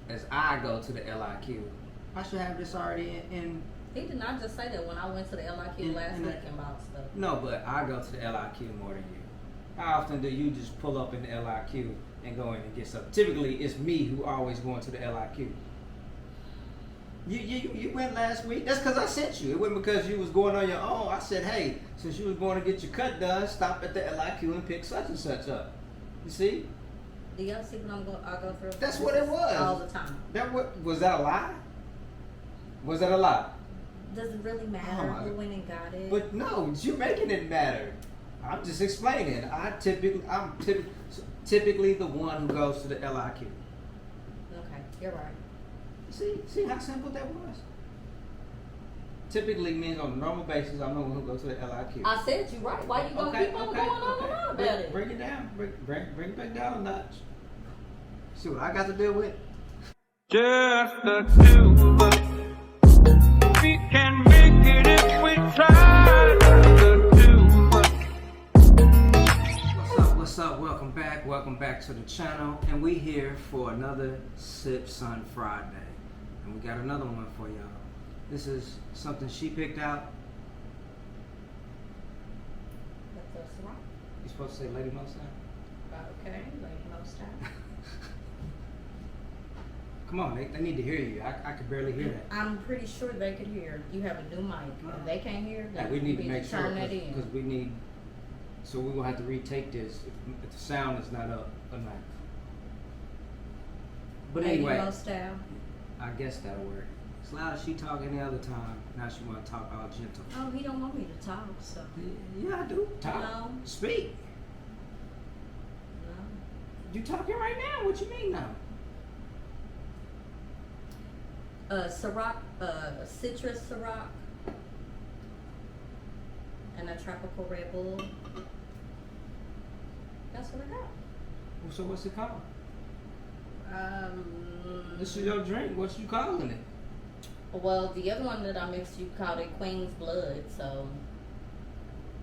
as I go to the LIQ. I should have this already in. He did not just say that when I went to the LIQ last week and bought stuff. No, but I go to the LIQ more than you. How often do you just pull up in the LIQ and go in and get stuff? Typically, it's me who always going to the LIQ. You went last week. That's because I sent you. It wasn't because you was going on your own. I said, hey, since you was going to get your cut done, stop at the LIQ and pick such and such up. You see? Do y'all see what I go through? That's what it was. All the time. Was that a lie? Was that a lie? Does it really matter who went and got it? But no, you're making it matter. I'm just explaining. I'm typically the one who goes to the LIQ. Okay, you're right. See how simple that was? Typically means on a normal basis, I'm the one who goes to the LIQ. I said you right. Why you gonna keep on going on and on about it? Bring it down. Bring it back down a notch. See what I got to deal with? Just the two of us. We can make it if we try. The two of us. What's up? Welcome back to the channel. And we here for another Sip Sun Friday. And we got another one for y'all. This is something she picked out. That's a Ciroc. You supposed to say Lady Most Time? Okay, Lady Most Time. Come on, they need to hear you. I could barely hear that. I'm pretty sure they could hear. You have a new mic. If they can't hear, then we need to you make sure turn that in. because we need. So we're gonna have to retake this if the sound is not up enough. But Lady anyway, Most Time. I guess that'll work. As loud as she talk any other time, now she want to talk all gentle. Oh, he don't want me to talk, so. Yeah, I do. Talk. No. Speak. No. You talking right now? What you mean now? Ciroc, citrus Ciroc, and a tropical Red Bull. That's what I got. So what's it called? This is your drink. What you calling it? Well, the other one that I mixed, you called it Queen's Blood, so.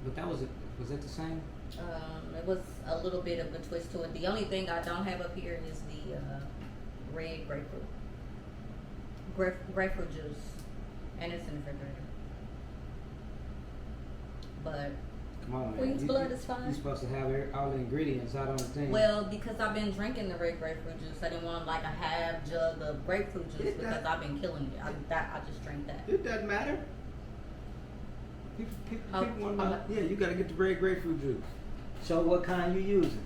But that was it. Was it the same? It was a little bit of a twist to it. The only thing I don't have up here is the red grapefruit. Grapefruit juice, and it's in the refrigerator. But Come on, man. Queen's Blood is fine. You're supposed to have all the ingredients out on the thing. Well, because I've been drinking the red grapefruit juice, I didn't want like a half jug of grapefruit juice because I've been killing it. I just drink that. It doesn't matter. People want to know. Yeah, you got to get the red grapefruit juice. So what kind you using?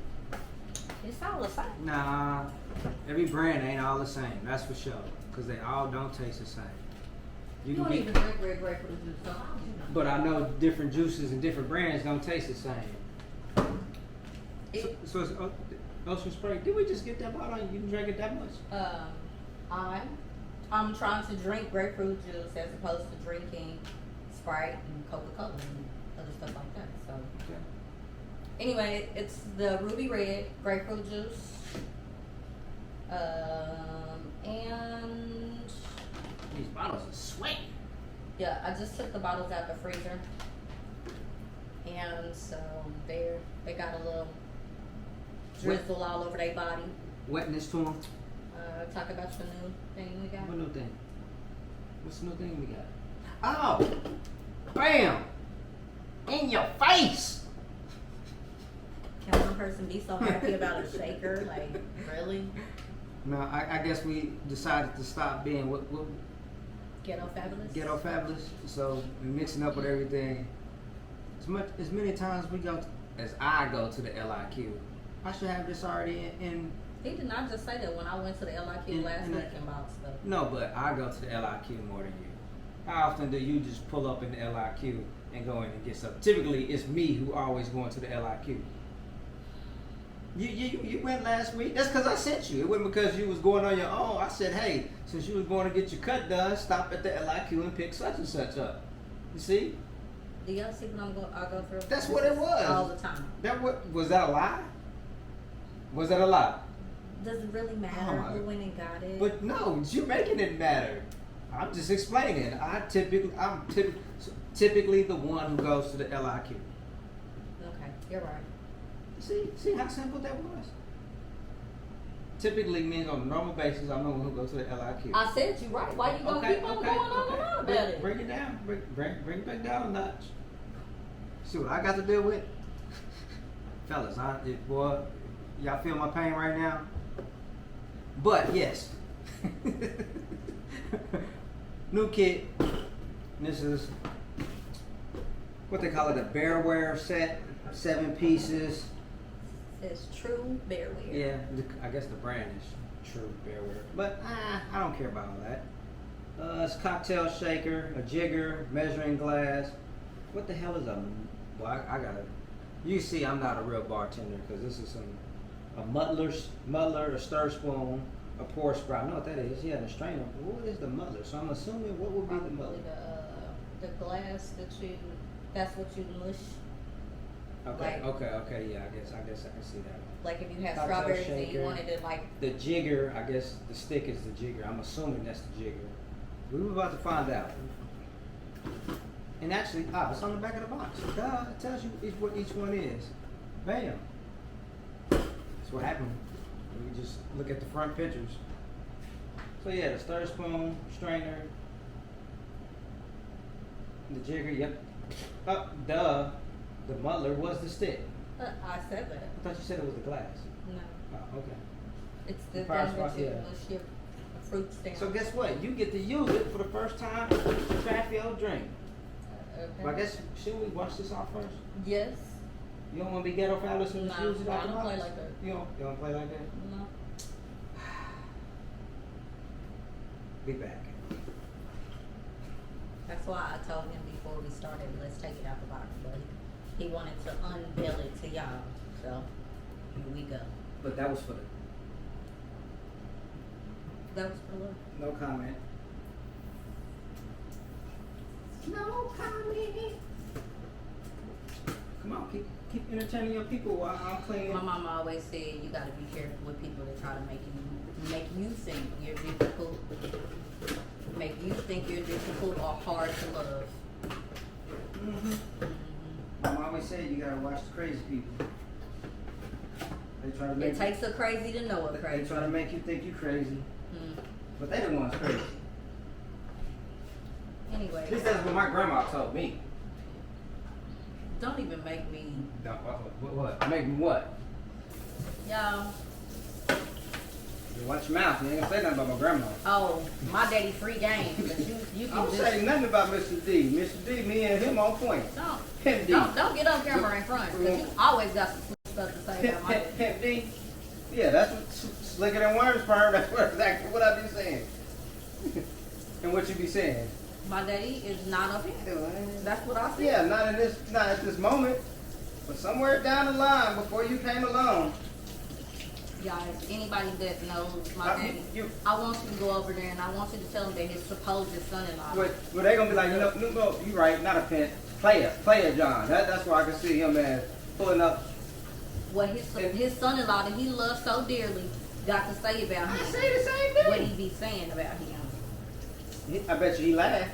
It's all the same. Nah, every brand ain't all the same. That's for sure. Because they all don't taste the same. You don't even drink red grapefruit juice, so how do you know? But I know different juices and different brands don't taste the same. So it's Ocean Spray. Did we just get that bottle? You can drink it that much? I'm trying to drink grapefruit juice as opposed to drinking Sprite and Coca-Cola and other stuff like that. So Okay. anyway, it's the ruby red grapefruit juice. And These bottles are sweet. yeah, I just took the bottles out the freezer, and so they got a little drizzle all over their body. Wetness to them. Talk about the new thing we got. What new thing? What's the new thing we got? Oh! Bam! In your face! Can one person be so happy about a shaker? Like, really? No, I guess we decided to stop being what Ghetto fabulous? Ghetto fabulous. So we're mixing up with everything. As many times as I go to the LIQ, I should have this already in. He did not just say that when I went to the LIQ last week and bought stuff. No, but I go to the LIQ more than you. How often do you just pull up in the LIQ and go in and get stuff? Typically, it's me who always going to the LIQ. You went last week. That's because I sent you. It wasn't because you was going on your own. I said, hey, since you was going to get your cut done, stop at the LIQ and pick such and such up. You see? Do y'all see what I go through? That's what it was. All the time. Was that a lie? Was that a lie? Does it really matter who went and got it? But no, you're making it matter. I'm just explaining. I'm typically the one who goes to the LIQ. Okay, you're right. See how simple that was? typically means on a normal basis, I'm the one who goes to the LIQ. I said you right. Why you gonna keep on going on and on about it? Bring it down. Bring it back down a notch. See what I got to deal with? Fellas, boy, y'all feel my pain right now? But, yes. New kit. This is what they call it, a bearware set. 7 pieces. It's true bearware. Yeah, I guess the brand is True Bearware. But I don't care about all that. It's a cocktail shaker, a jigger, measuring glass. What the hell is a... Well, I gotta... You see, I'm not a real bartender because this is a muddler, a stir spoon, a pour spout. I know what that is. Yeah, the strainer. What is the muddler? So I'm assuming what would be the muddler? The glass that's what you mush. Okay, Like- okay, yeah, I guess I can see that. Like if you have Cocktail strawberries and you shaker. wanted to like, The jigger, I guess the stick is the jigger. I'm assuming that's the jigger. We were about to find out. And actually, it's on the back of the box. Duh, it tells you what each one is. Bam. That's what happened. We just look at the front pictures. So yeah, the stir spoon, strainer, the jigger, yep. Duh. The muddler was the stick. I said that. I thought you said it was the glass. No. Oh, okay. It's the thing Price that was- you yeah. mush your fruits down. So guess what? You get to use it for the first time to craft your own drink. Okay. But I guess, should we wash this off first? Yes. You don't want to be ghetto fabulous and just No, use it out I the don't play box? like that. You don't play like that? No. Be back. That's why I told him before we started, let's take it out the box. But he wanted to unveil it to y'all. So here we go. But that was for the... That was for love. No comment. No comment. Come on, keep entertaining your people while I'm cleaning. My mama always said you gotta be careful with people that try to make you think you're difficult, make you think you're difficult or hard to love. Mom always said you gotta watch the crazy people. They try to make It takes a crazy to know a they crazy. try to make you think you crazy, Mm. but they the ones crazy. Anyway, At least that's what my grandma told me. don't even make me, What? Make me what? y'all. You watch your mouth. You ain't gonna say nothing about my grandma. Oh, my daddy free game, but you I can don't just say nothing about Mr. D. Mr. D, me and him on point. Pimp D. don't get on camera in front because you always got some stuff to say about my daddy. Pimp D. Yeah, that's what slicker than worms, sperm. That's what exactly what I be saying. And what you be saying? My daddy is not up here. That's what I said. Yeah, not at this moment, but somewhere down the line before you came along. Guys, anybody that knows my I- daddy, you- I want you to go over there and I want you to tell him that his supposed son-in-law. Well, they gonna be like, no, you right, not a pimp, player John. That's where I can see him as pulling up. What his son-in-law that he loves so dearly got to say about I him. say the same What thing. he be saying about him. I bet you he laughed.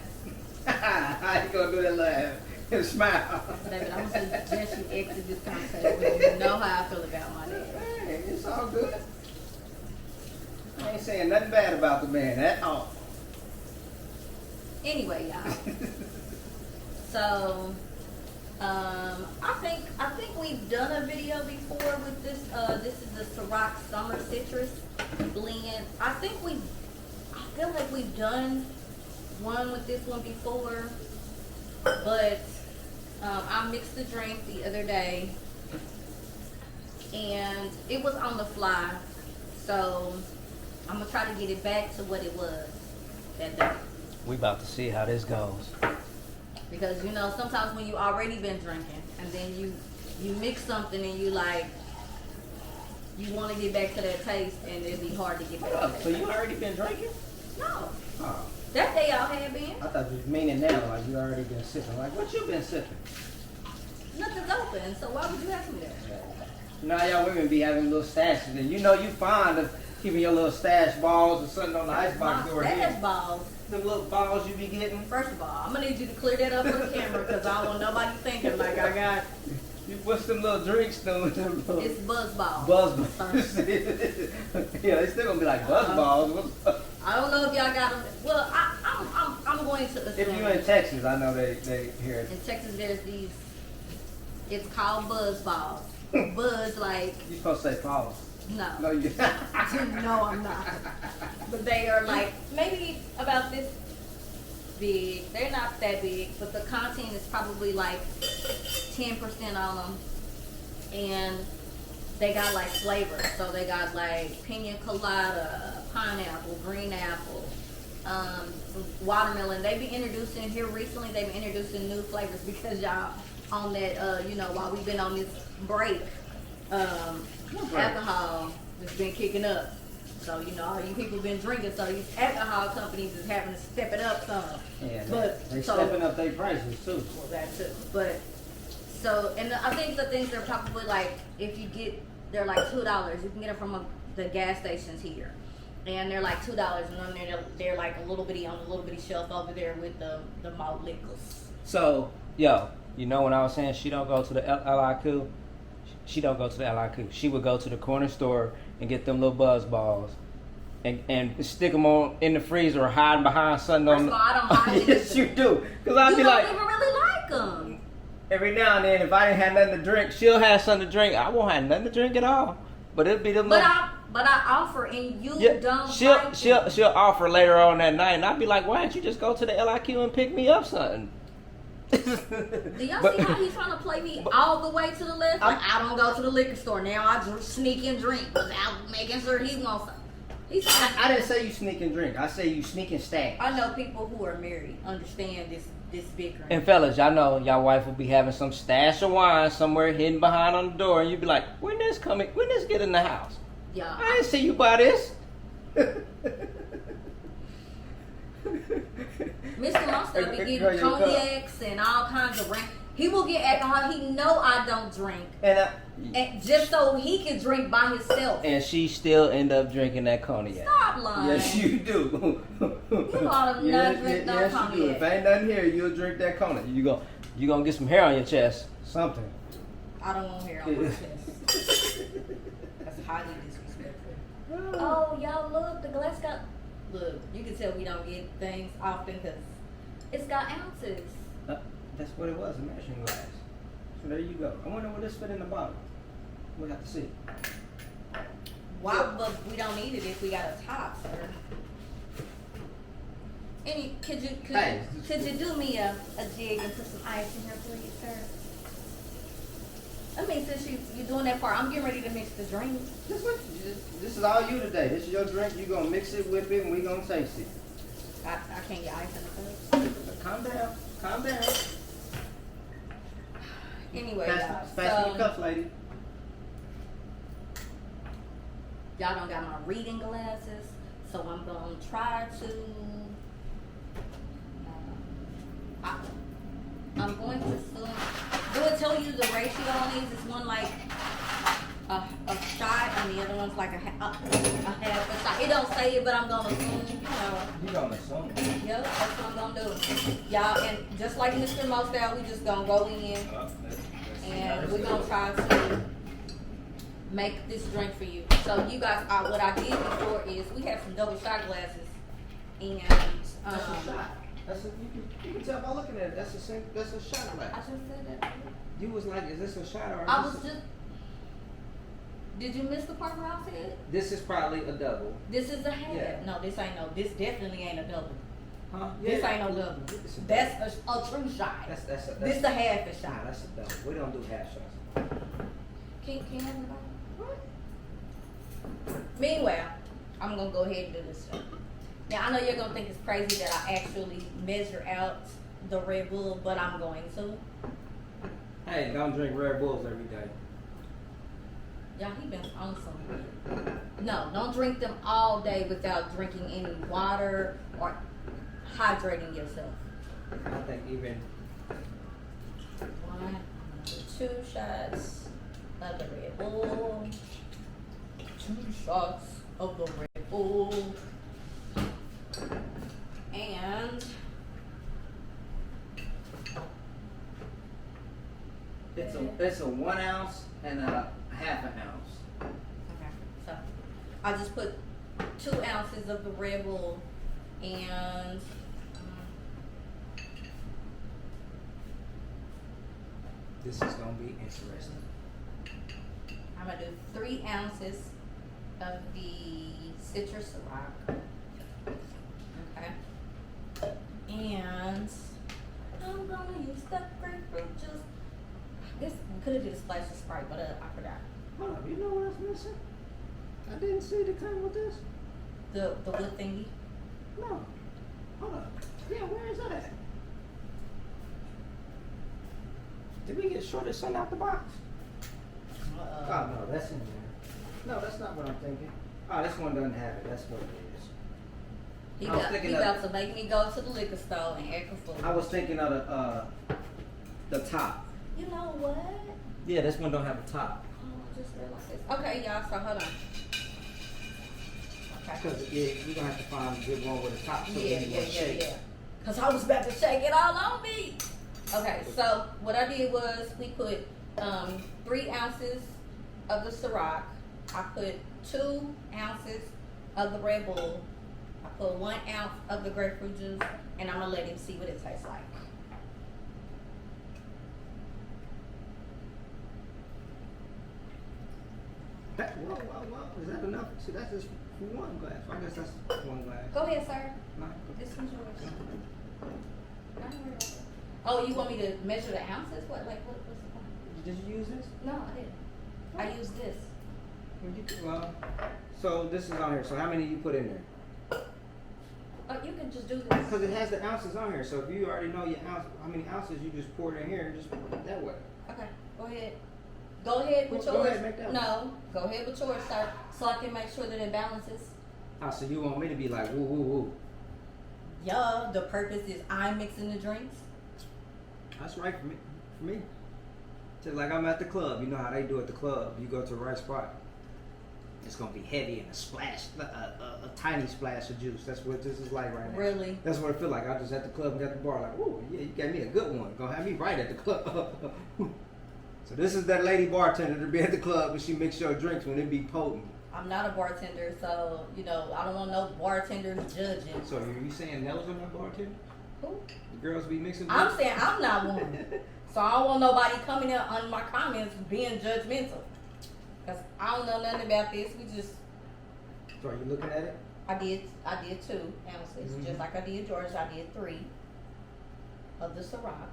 How you gonna do that laugh and smile? David, I'm gonna suggest you exit this conversation. You know how I feel about my dad. Hey, it's all good. I ain't saying nothing bad about the man at all. Anyway, y'all. So, I think we've done a video before with this. This is the Ciroc Summer Citrus blend. I feel like we've done one with this one before, but I mixed the drink the other day, and it was on the fly. So I'm gonna try to get it back to what it was that day. We about to see how this goes. Because you know, sometimes when you already been drinking and then you mix something and you like you want to get back to that taste and it'd be hard to get back to that. So you already been drinking? No. Oh, That day y'all had been. I thought you was meaning now, like you already been sipping. Like what you been sipping? Nothing's open, so why would you ask me that? You know how y'all women be having little stashes, and you know you fond of keeping your little stash balls or something on the icebox door My stash here. balls. Them little balls you be getting. First of all, I'm gonna need you to clear that up for the camera because I don't want nobody thinking like I got What's them little drinks though? It's buzz balls. Buzz balls. Yeah, it's still gonna be like buzz balls. I don't know if y'all got them. Well, I'm going to assume. If you're in Texas, I know they hear it. In Texas, there's these. It's called buzz balls. Buzz like. You're supposed to say pause. No. No, you. No, I'm not. But they are like maybe about this big. They're not that big, but the content is probably like 10% on them. And they got like flavors. So they got like pina colada, pineapple, green apple, watermelon. They be introducing here recently. They've been introducing new flavors because y'all on that while we've been on this break, alcohol has been kicking up. So all you people been drinking. So these alcohol companies is having to step it up some. Yeah, but they stepping up their prices too. Well, that too. But so, and I think the things are probably like if you get, they're like $2. You can get them from the gas stations here, and they're like $2, and then they're like a little bitty on a little bitty shelf over there with the malt liquors. So, yo, when I was saying she don't go to the LIQ, she don't go to the LIQ. She would go to the corner store and get them little buzz balls and stick them on in the freezer or hide behind something First on. of all, I don't hide Yes, you do. Cause I'd be like, you don't even really like them. every now and then, if I didn't have nothing to drink, she'll have something to drink. I won't have nothing to drink at all. But it'll be them. But I offer and you don't. She'll offer later on that night, and I'd be like, why don't you just go to the LIQ and pick me up something? Do y'all see how he's trying to play me all the way to the left? Like, I don't go to the liquor store now. I sneak and drink without making sure he's gonna. I didn't say you sneak and drink. I say you sneak and stack. I know people who are married understand this bickering. And fellas, y'all know y'all wife will be having some stash of wine somewhere hidden behind on the door, and you be like, when this get in the house? Yeah. I didn't see you buy this. Mr. Monster be getting cognacs and all kinds of rank. He will get alcohol. He know I don't drink, and just so he can drink by himself. And she still end up drinking that cognac. Stop lying. Yes, you do. You ought to not drink no yes, cognac. you do. If ain't nothing here, you'll drink that cognac. You gonna get some hair on your chest. Something. I don't want hair on my chest. That's highly disrespectful. Oh, y'all look, the glass got. Look, you can tell we don't get things often because it's got ounces. That's what it was, a measuring glass. So there you go. I wonder what this fit in the bottle. We'll have to see. Why? But we don't need it if we got a top, sir. Could you do me a jig and put some ice in here, please, sir? I mean, since you're doing that part, I'm getting ready to mix the drink. This is all you today. This is your drink. You're going to mix it, whip it, and we're going to taste it. I can't get ice in the cup. Calm down. Calm down. Anyway, Fasten your cuffs, lady. Y'all don't got my reading glasses, so I'm going to try to... I'm going to assume... Do it tell you the ratio on these? Is one like a shot and the other one's like a half a shot. It don't say it, but I'm going to assume, You're going to assume. Yep, that's what I'm going to do. Y'all, and just like Mr. Mostel, we just going to go in and we're going to try to make this drink for you. So you guys, what I did before is we have some double shot glasses and That's a shot. You can tell by looking at it. That's a shot glass. I just said that. You was like, is this a shot or? I was just. Did you miss the part where I said? This is probably a double. This is a half. Yeah. No, this ain't no. This definitely ain't a double. Huh? This ain't no double. That's a true shot. This a half a shot. Nah, that's a double. We don't do half shots. Can everybody? What? Meanwhile, I'm gonna go ahead and do this shot. Now I know you're gonna think it's crazy that I actually measure out the Red Bull, but I'm going to. Hey, don't drink Red Bulls every day. Y'all, he been on some. No, don't drink them all day without drinking any water or hydrating yourself. I think even 1, 2 shots of the Red Bull. 2 shots of the Red Bull. it's It's a 1 ounce and a half an ounce. Okay, so I just put 2 ounces of the Red Bull and This is gonna be interesting. I'm gonna do 3 ounces of the citrus Ciroc. Okay. And I'm gonna use the grapefruit juice. I guess we could have did a splash of Sprite, but I forgot. Hold up, you know what I was missing? I didn't see the come with this. The wood thingy. No. Hold up. Yeah, where is that at? Did we get shorted something out the box? Oh no, that's in there. No, that's not what I'm thinking. Oh, this one doesn't have it. That's what it is. He I was got thinking to make me go to the liquor store and act a fool. I was thinking of the top. You know what? Yeah, this one don't have a top. Oh, I just realized this. Okay, y'all, so hold on. Okay. Because yeah, we're gonna have to find a good one with a top so Yeah. we can shake. Because I was about to shake it all on me. Okay, so what I did was we put 3 ounces of the Ciroc. I put 2 ounces of the Red Bull. I put 1 ounce of the grapefruit juice, and I'm gonna let him see what it tastes like. Whoa. Is that enough? See, that's just for 1 glass. I guess that's 1 glass. Go ahead, sir. No. This one's yours. I don't worry about it. Oh, you want me to measure the ounces? What's the point? Did you use this? No, I didn't. I used this. Well, so this is on here. So how many you put in there? Oh, you can just do this. Because it has the ounces on here. So if you already know your ounce, how many ounces, you just pour it in here and just put it that way. Okay, go ahead. Go ahead with Go yours. ahead, make that one. No, go ahead with yours, sir, so I can make sure that it balances. Oh, so you want me to be like woo woo woo? Yeah, the purpose is I'm mixing the drinks. That's right for me. For me. Just like I'm at the club. You know how they do at the club. You go to the right spot. It's gonna be heavy and a splash, a tiny splash of juice. That's what this is like right now. Really? That's what it feel like. I just at the club and got the bar like, ooh, yeah, you got me a good one. Gonna have me right at the club. So this is that lady bartender to be at the club and she makes your drinks when it be potent. I'm not a bartender, so you know I don't want no bartenders judging. So are you saying Nella's on that bartender? Who? The girls be mixing I'm drinks? saying I'm not one. So I don't want nobody coming in on my comments being judgmental. Cause I don't know nothing about this. We just So are you looking at it? I did 2 ounces, Mhm. just like I did yours. I did 3 of the Ciroc.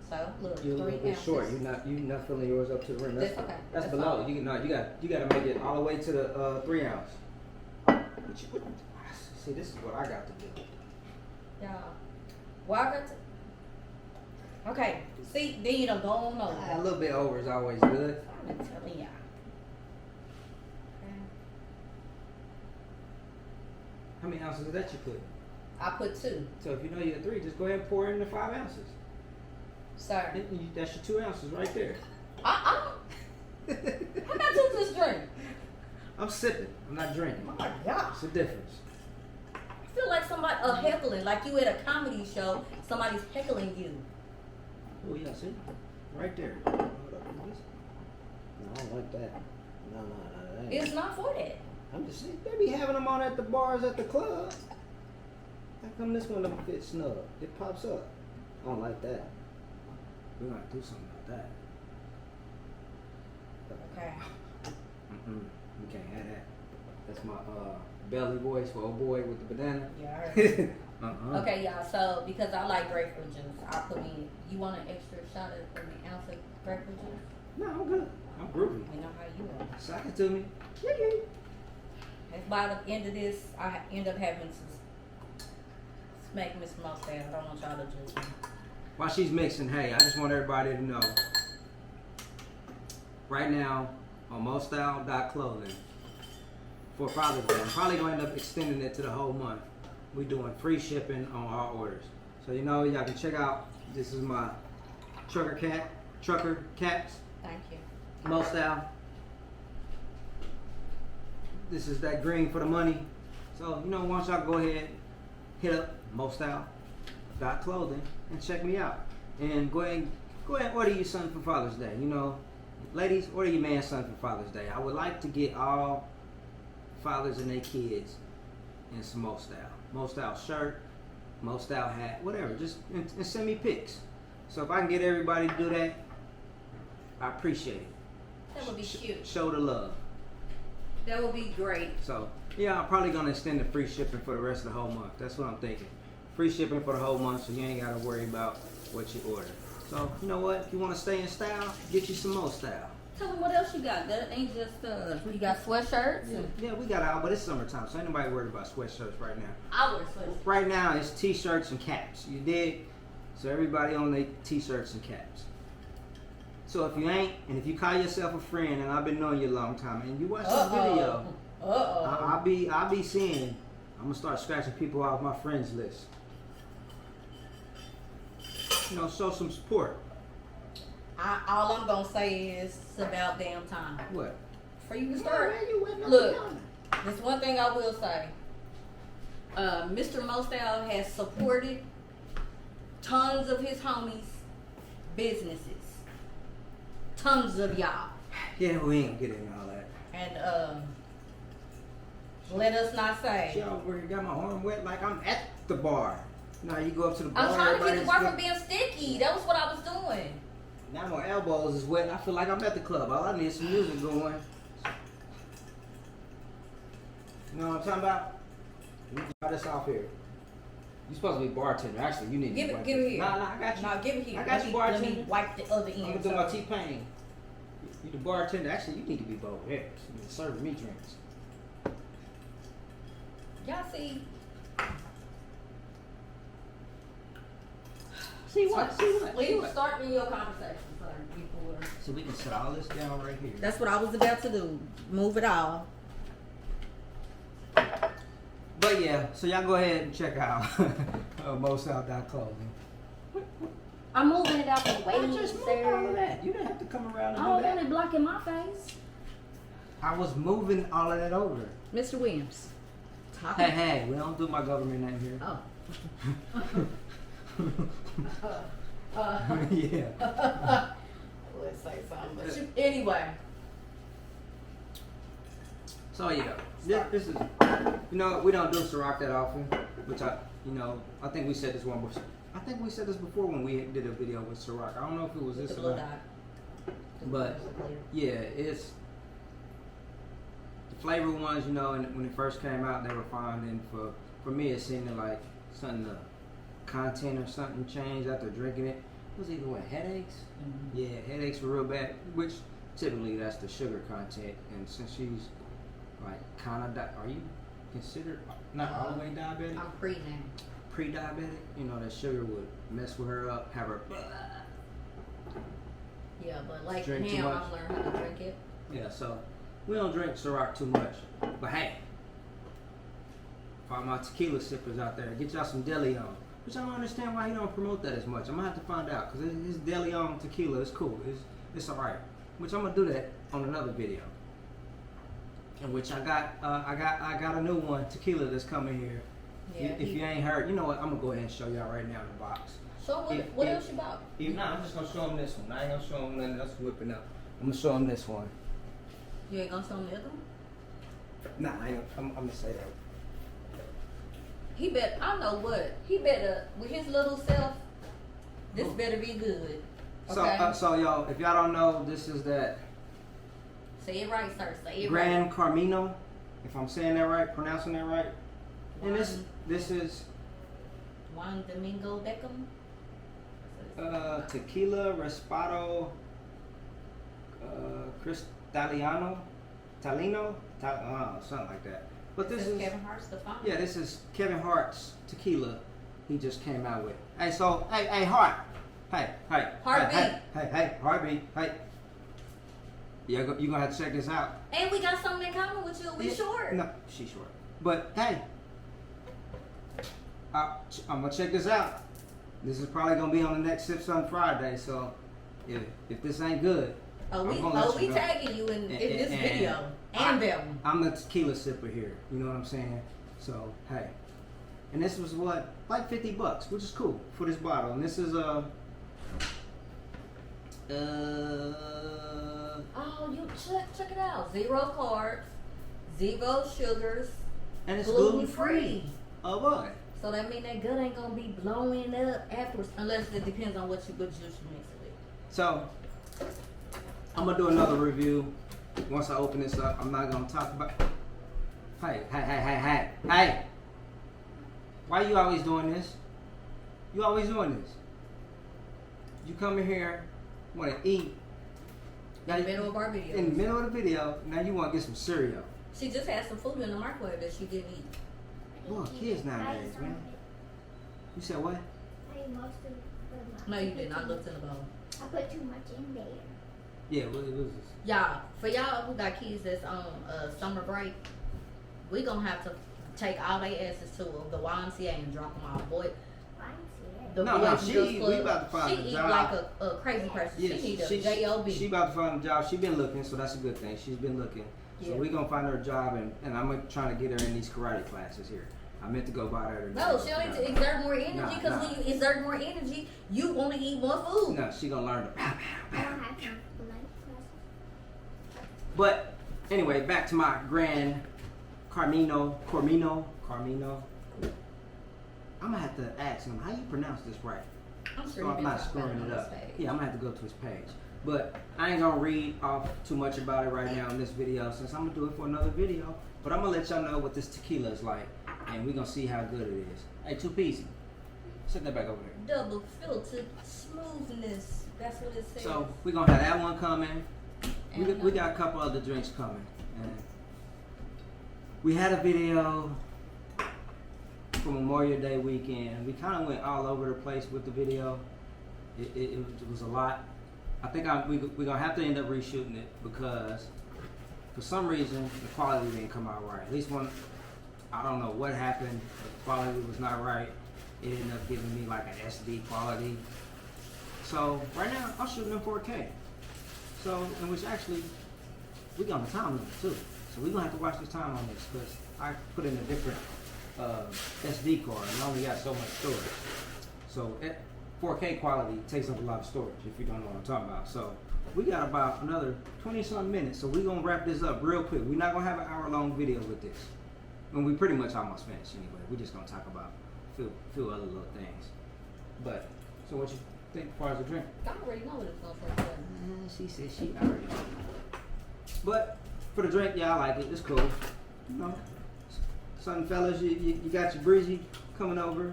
So look, You're a 3 little bit ounces. short. You not filling yours up to the rim. That's okay. That's That's below. fine. You gotta make it all the way to the 3 ounce. See, this is what I got to do. Yeah. Well, I got to. Okay. See, then you don't go on A over. little bit over is always good. I'm telling y'all. Okay. How many ounces of that you put? I put 2. So if you know you're 3, just go ahead and pour in the 5 ounces. Sir. That's your 2 ounces right there. I don't. How about you just drink? I'm sipping. I'm not drinking. Oh my God. It's a difference. I feel like somebody heckling, like you at a comedy show. Somebody's heckling you. Oh yeah, see? Right there. Hold up. No, I don't like that. No, that ain't. It's not for that. I'm just saying, they be having them on at the bars at the club. How come this one don't fit snug? It pops up. I don't like that. We're gonna do something about that. Okay. We can't have that. That's my belly voice for old boy with the banana. Yeah, I heard. Okay. Okay, y'all. So because I like grapefruit juice, I put in. You want an extra shot of an ounce of grapefruit juice? No, I'm good. I'm groovy. We know how you are. Sock it to me. If by the end of this, I end up having to smack Miss Mustard. I don't want y'all to judge me. While she's mixing, hey, I just want everybody to know. Right now, on mostyle.clothing, for Father's Day, I'm probably going to end up extending it to the whole month. We're doing free shipping on our orders. So you know, y'all can check out, this is my trucker caps, Thank you. Mostyle. This is that green for the money. So, you know, once y'all go ahead, hit up mostyle.clothing and check me out. and go ahead and order you something for Father's Day. You know, ladies, order your man something for Father's Day. I would like to get all fathers and their kids in some Mo Style shirt, Mo Style hat, whatever. Just and send me pics. So if I can get everybody to do that, I appreciate it. That would be cute. Show the love. That would be great. So yeah, I'm probably gonna extend the free shipping for the rest of the whole month. That's what I'm thinking. Free shipping for the whole month, so you ain't gotta worry about what you order. So you know what? If you wanna stay in style, get you some Mo Style. Tell me what else you got. That ain't just you got sweatshirts. Yeah, we got all, but it's summertime, so ain't nobody worried about sweatshirts right now. I wear sweatshirts. Right now, it's t-shirts and caps. You dig? So everybody on their t-shirts and caps. So if you ain't, and if you call yourself a friend, and I've been knowing you a long time, and you watch this video, I'll be seeing. I'm gonna start scratching people off my friends list. You know, show some support. All I'm gonna say is it's about damn time. What? For you to start. Yeah, you waiting on Look, me. there's one thing I will say. Mr. Mo Style has supported tons of his homies' businesses. Tons of y'all. Yeah, we ain't gonna get into all that. And let us not say. She already got my arm wet like I'm at the bar. Now you go up to the bar. I'm trying to keep the everybody's bar good. from being sticky. That was what I was doing. Now my elbows is wet. I feel like I'm at the club. All I need is some music going. You know what I'm talking about? You can try this off here. You supposed to be bartender. Actually, you need Give to it, wipe give this. it here. Nah, I got you. Nah, give it here. I got you, Let me bartender. wipe the other I'm end. gonna do my T-Pain. You the bartender. Actually, you need to be both here. You serving me drinks. Y'all see? See what? See what? Well, you were starting your conversation, sir, before. So we can set all this down right here. That's what I was about to do. Move it all. But yeah, so y'all go ahead and check out MoStyle.clothing. I'm moving it out the way, I just moved all of that. You didn't have to come around and I do don't want that. it blocking my face. I was moving all of that over. Mr. Williams. Hey, we don't do my government name here. Oh. Yeah. Let's say something. But anyway. So yeah, this is, you know, we don't do Ciroc that often, which I think we said this one before. I think we said this before when we did a video with Ciroc. I don't know if it was this The or blue not. dot. But yeah, it's the flavor ones, you know, and when it first came out, they were fine. And for me, it seemed like something, the content or something changed after drinking it. It was either what, headaches? Mm-hmm. Yeah, headaches were real bad, which typically that's the sugar content. And since she's like kind of, are you considered not all the way diabetic? I'm pre now. Pre-diabetic, you know, that sugar would mess with her up, have her. Yeah, but like Drink too now much. I'm learning how to drink it. Yeah, so we don't drink Ciroc too much. But hey, for all my tequila sippers out there, get y'all some De Leon. Which I don't understand why he don't promote that as much. I'm gonna have to find out because his De Leon tequila is cool. It's alright. Which I'm gonna do that on another video. In which I got a new one tequila that's coming here. Yeah, If you ain't heard, you know what? I'm gonna go ahead and show y'all right now in the box. So what else you bought? Nah, I'm just gonna show him this one. I ain't gonna show him nothing else whipping up. I'm gonna show him this one. You ain't gonna show me the other one? Nah, I ain't, I'm gonna say that. He bet, I know what. He better, with his little self, this better be good. Okay? So y'all, if y'all don't know, this is that Say it right, sir. Say it Gran right. Carmino. If I'm saying that right, pronouncing that right. And this is Juan Domingo Beckham. Tequila Respado Cristaliano Talino, something like that. But this is Kevin Hart's the founder. yeah, this is Kevin Hart's tequila. He just came out with. Hey, so hey, Hart. Hey, Heartbeat. Hey, Heartbeat. Hey. You gonna have to check this out. And we got something in common with you. We Yeah, short. No, she's short. But hey, I'm gonna check this out. This is probably gonna be on the next Sips on Friday. So if this ain't good, Oh, I'm gonna let we you know. tagging you in this video and that one. I'm the tequila sipper here. You know what I'm saying? So hey, and this was what, like $50, which is cool for this bottle. And this is Oh, you check it out. 0 carbs, 0 sugars, And it's gluten gluten-free. free. Oh boy. So that means that gut ain't gonna be blowing up afterwards, unless it depends on what juice you mix it with. So, I'm gonna do another review once I open this up. I'm not gonna talk about. Hey! Why you always doing this? You always doing this. You come in here, wanna eat. In the middle of our video. In the middle of the video, now you wanna get some cereal. She just had some food in the microwave that she didn't eat. Boy, kids nowadays, man. You said what? I ate most of the. No, you didn't. I looked in the bowl. I put too much in there. Yeah, what was this? Y'all, for y'all who got kids that's on summer break, we gonna have to take all their asses to the YMCA and drop them off. Boy, the No, Boys and she Girls eat- Club, we about to find she a eat job. like a crazy person. Yeah, she need a J.O.B. She about to find a job. She been looking, so that's a good thing. She's been looking. So Yeah. we gonna find her a job, and I'm trying to get her in these karate classes here. I meant to go buy her. No, she don't need to exert more energy, Nah, because nah. when you exert more energy, you want to eat more food. No, she gonna learn to pow, pow, I pow. don't have time for lunch classes. But anyway, back to my grand Carmino. I'm gonna have to ask him how you pronounce this right. I'm sure So you've I'm been not talking about screwing it it on up. this page. Yeah, I'm gonna have to go to his page. But I ain't gonna read off too much about it right now in this video, since I'm gonna do it for another video. But I'm gonna let y'all know what this tequila is like, and we're gonna see how good it is. Hey, two piece. Sit that back over there. Double filtered smoothness. That's what it says. So we're gonna have that one coming. We And, got a couple other drinks coming. And we had a video for Memorial Day weekend. We kind of went all over the place with the video. It was a lot. I think we're gonna have to end up reshooting it because for some reason the quality didn't come out right. At least one, I don't know what happened. The quality was not right. It ended up giving me like an SD quality. So right now I'm shooting in 4K. So, in which actually we got the time limit too. So we're gonna have to watch the time on this because I put in a different SD card and I only got so much storage. So 4K quality takes up a lot of storage if you don't know what I'm talking about. So we got about another 20-something minutes. So we're gonna wrap this up real quick. We're not gonna have an hour-long video with this. And we pretty much almost finished anyway. We're just gonna talk about a few other little things. But so what you think as far as the drink? I already know what it's going to She said she already know. But for the drink, yeah, I like it. It's cool. You know, something fellas, you got your breezy coming over.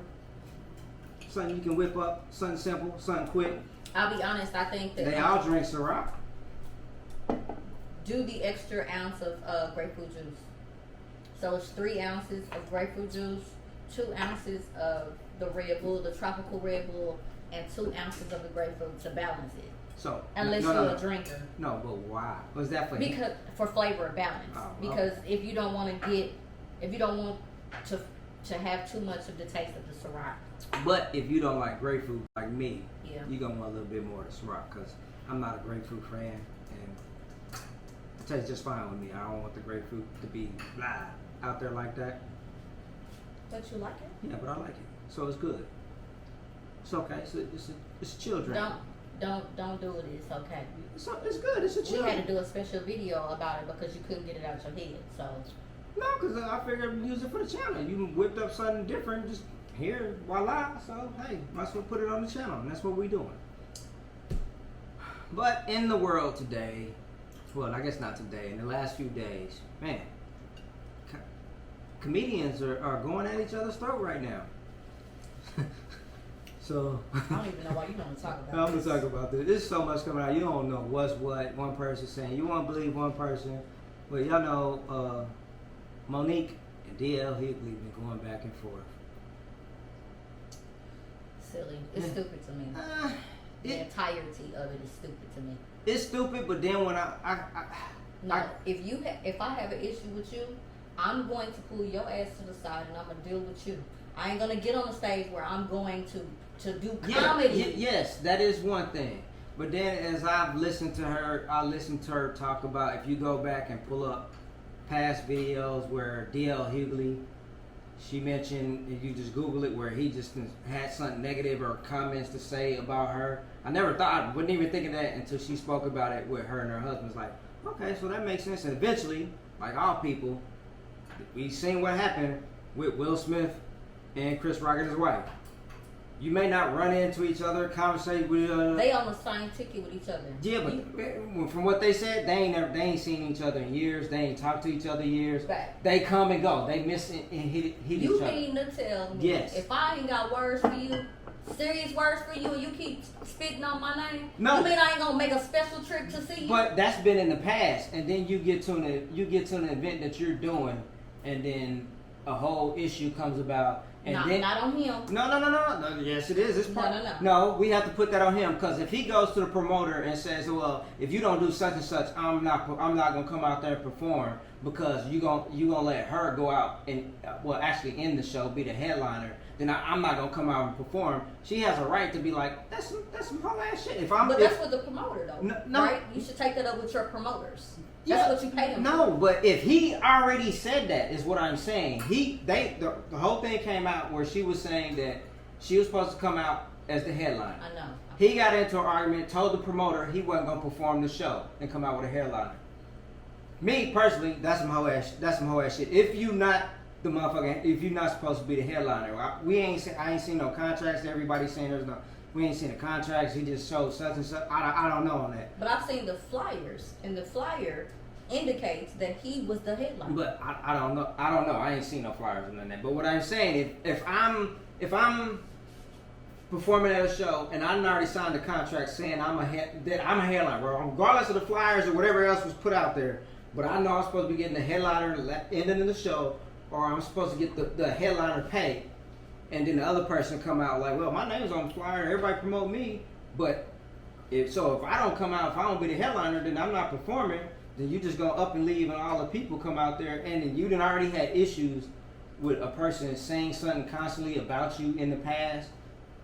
Something you can whip up. Something simple. Something quick. I'll be honest, I think that They all drink Ciroc. do the extra ounce of grapefruit juice. So it's 3 ounces of grapefruit juice, 2 ounces of the Red Bull, the tropical Red Bull, and 2 ounces of the grapefruit to balance it. So Unless no, you're a drinker. No, but why? Was that for him? Because for flavor balance. Oh, Because if you don't want to have too much of the taste of the Ciroc. But if you don't like grapefruit like me, Yeah. you're gonna want a little bit more of the Ciroc because I'm not a grapefruit fan and it tastes just fine with me. I don't want the grapefruit to be blah out there like that. But you like it? Yeah, but I like it. So it's good. It's okay. It's a chill drink. Don't do it. It's okay. It's good. It's a We chill. had to do a special video about it because you couldn't get it out your head. So No, because I figured use it for the channel. You whipped up something different, just here, voila. So hey, might as well put it on the channel, and that's what we doing. But in the world today, well, I guess not today. In the last few days, man, comedians are going at each other's throat right now. So I don't even know why you want to talk about I'm gonna this. talk about this. There's so much coming out. You don't know what's what. One person saying you won't believe one person, but y'all know Monique and DL Hughley been going back and forth. Silly. It's stupid to me. The It, entirety of it is stupid to me. it's stupid, but then when No, if I have an issue with you, I'm going to pull your ass to the side and I'm gonna deal with you. I ain't gonna get on the stage where I'm going to do comedy. yes, that is one thing. But then as I've listened to her, I listened to her talk about if you go back and pull up past videos where DL Hughley, she mentioned, if you just Google it, where he just had something negative or comments to say about her. I never thought, I wouldn't even think of that until she spoke about it with her and her husband. It's like, okay, so that makes sense. And eventually, like all people, we seen what happened with Will Smith and Chris Rock and his wife. You may not run into each other, conversate with each other. They on the same ticket with each other. Yeah, but from what they said, they ain't seen each other in years. They ain't talked to each other in years. Right. They come and go. They miss and hit each You other. mean to tell me if I ain't got words for you, serious words for you, and you keep spitting on my name? No. You mean I ain't gonna make a special trip to see you? But that's been in the past, and then you get to an event that you're doing, and then a whole issue comes about. And then, not on him. No. Yes, it is. It's part. No. No, we have to put that on him because if he goes to the promoter and says, "Well, if you don't do such and such, I'm not gonna come out there and perform because you gonna let her go out and actually in the show be the headliner, then I'm not gonna come out and perform." She has a right to be like, "That's some whole ass shit." But that's with the promoter though, no, right? You should take that up with your promoters. Yeah, That's what you pay them no, for. but if he already said that, is what I'm saying. The whole thing came out where she was saying that she was supposed to come out as the headliner. I know. He got into an argument, told the promoter he wasn't gonna perform the show and come out with a headliner. Me personally, that's some whole ass shit. If you not the motherfucker, if you're not supposed to be the headliner, I ain't seen no contracts. Everybody's saying we ain't seen the contracts. He just showed such and such. I don't know on that. But I've seen the flyers, and the flyer indicates that he was the headliner. But I don't know. I ain't seen no flyers or none of that. But what I'm saying, if I'm performing at a show and I already signed a contract saying I'm a headliner, bro, regardless of the flyers or whatever else was put out there. But I know I'm supposed to be getting the headliner ending of the show, or I'm supposed to get the headliner pay. And then the other person come out like, well, my name's on the flyer, everybody promote me. But if I don't come out, if I don't be the headliner, then I'm not performing. Then you just go up and leave, and all the people come out there, and then you done already had issues with a person saying something constantly about you in the past.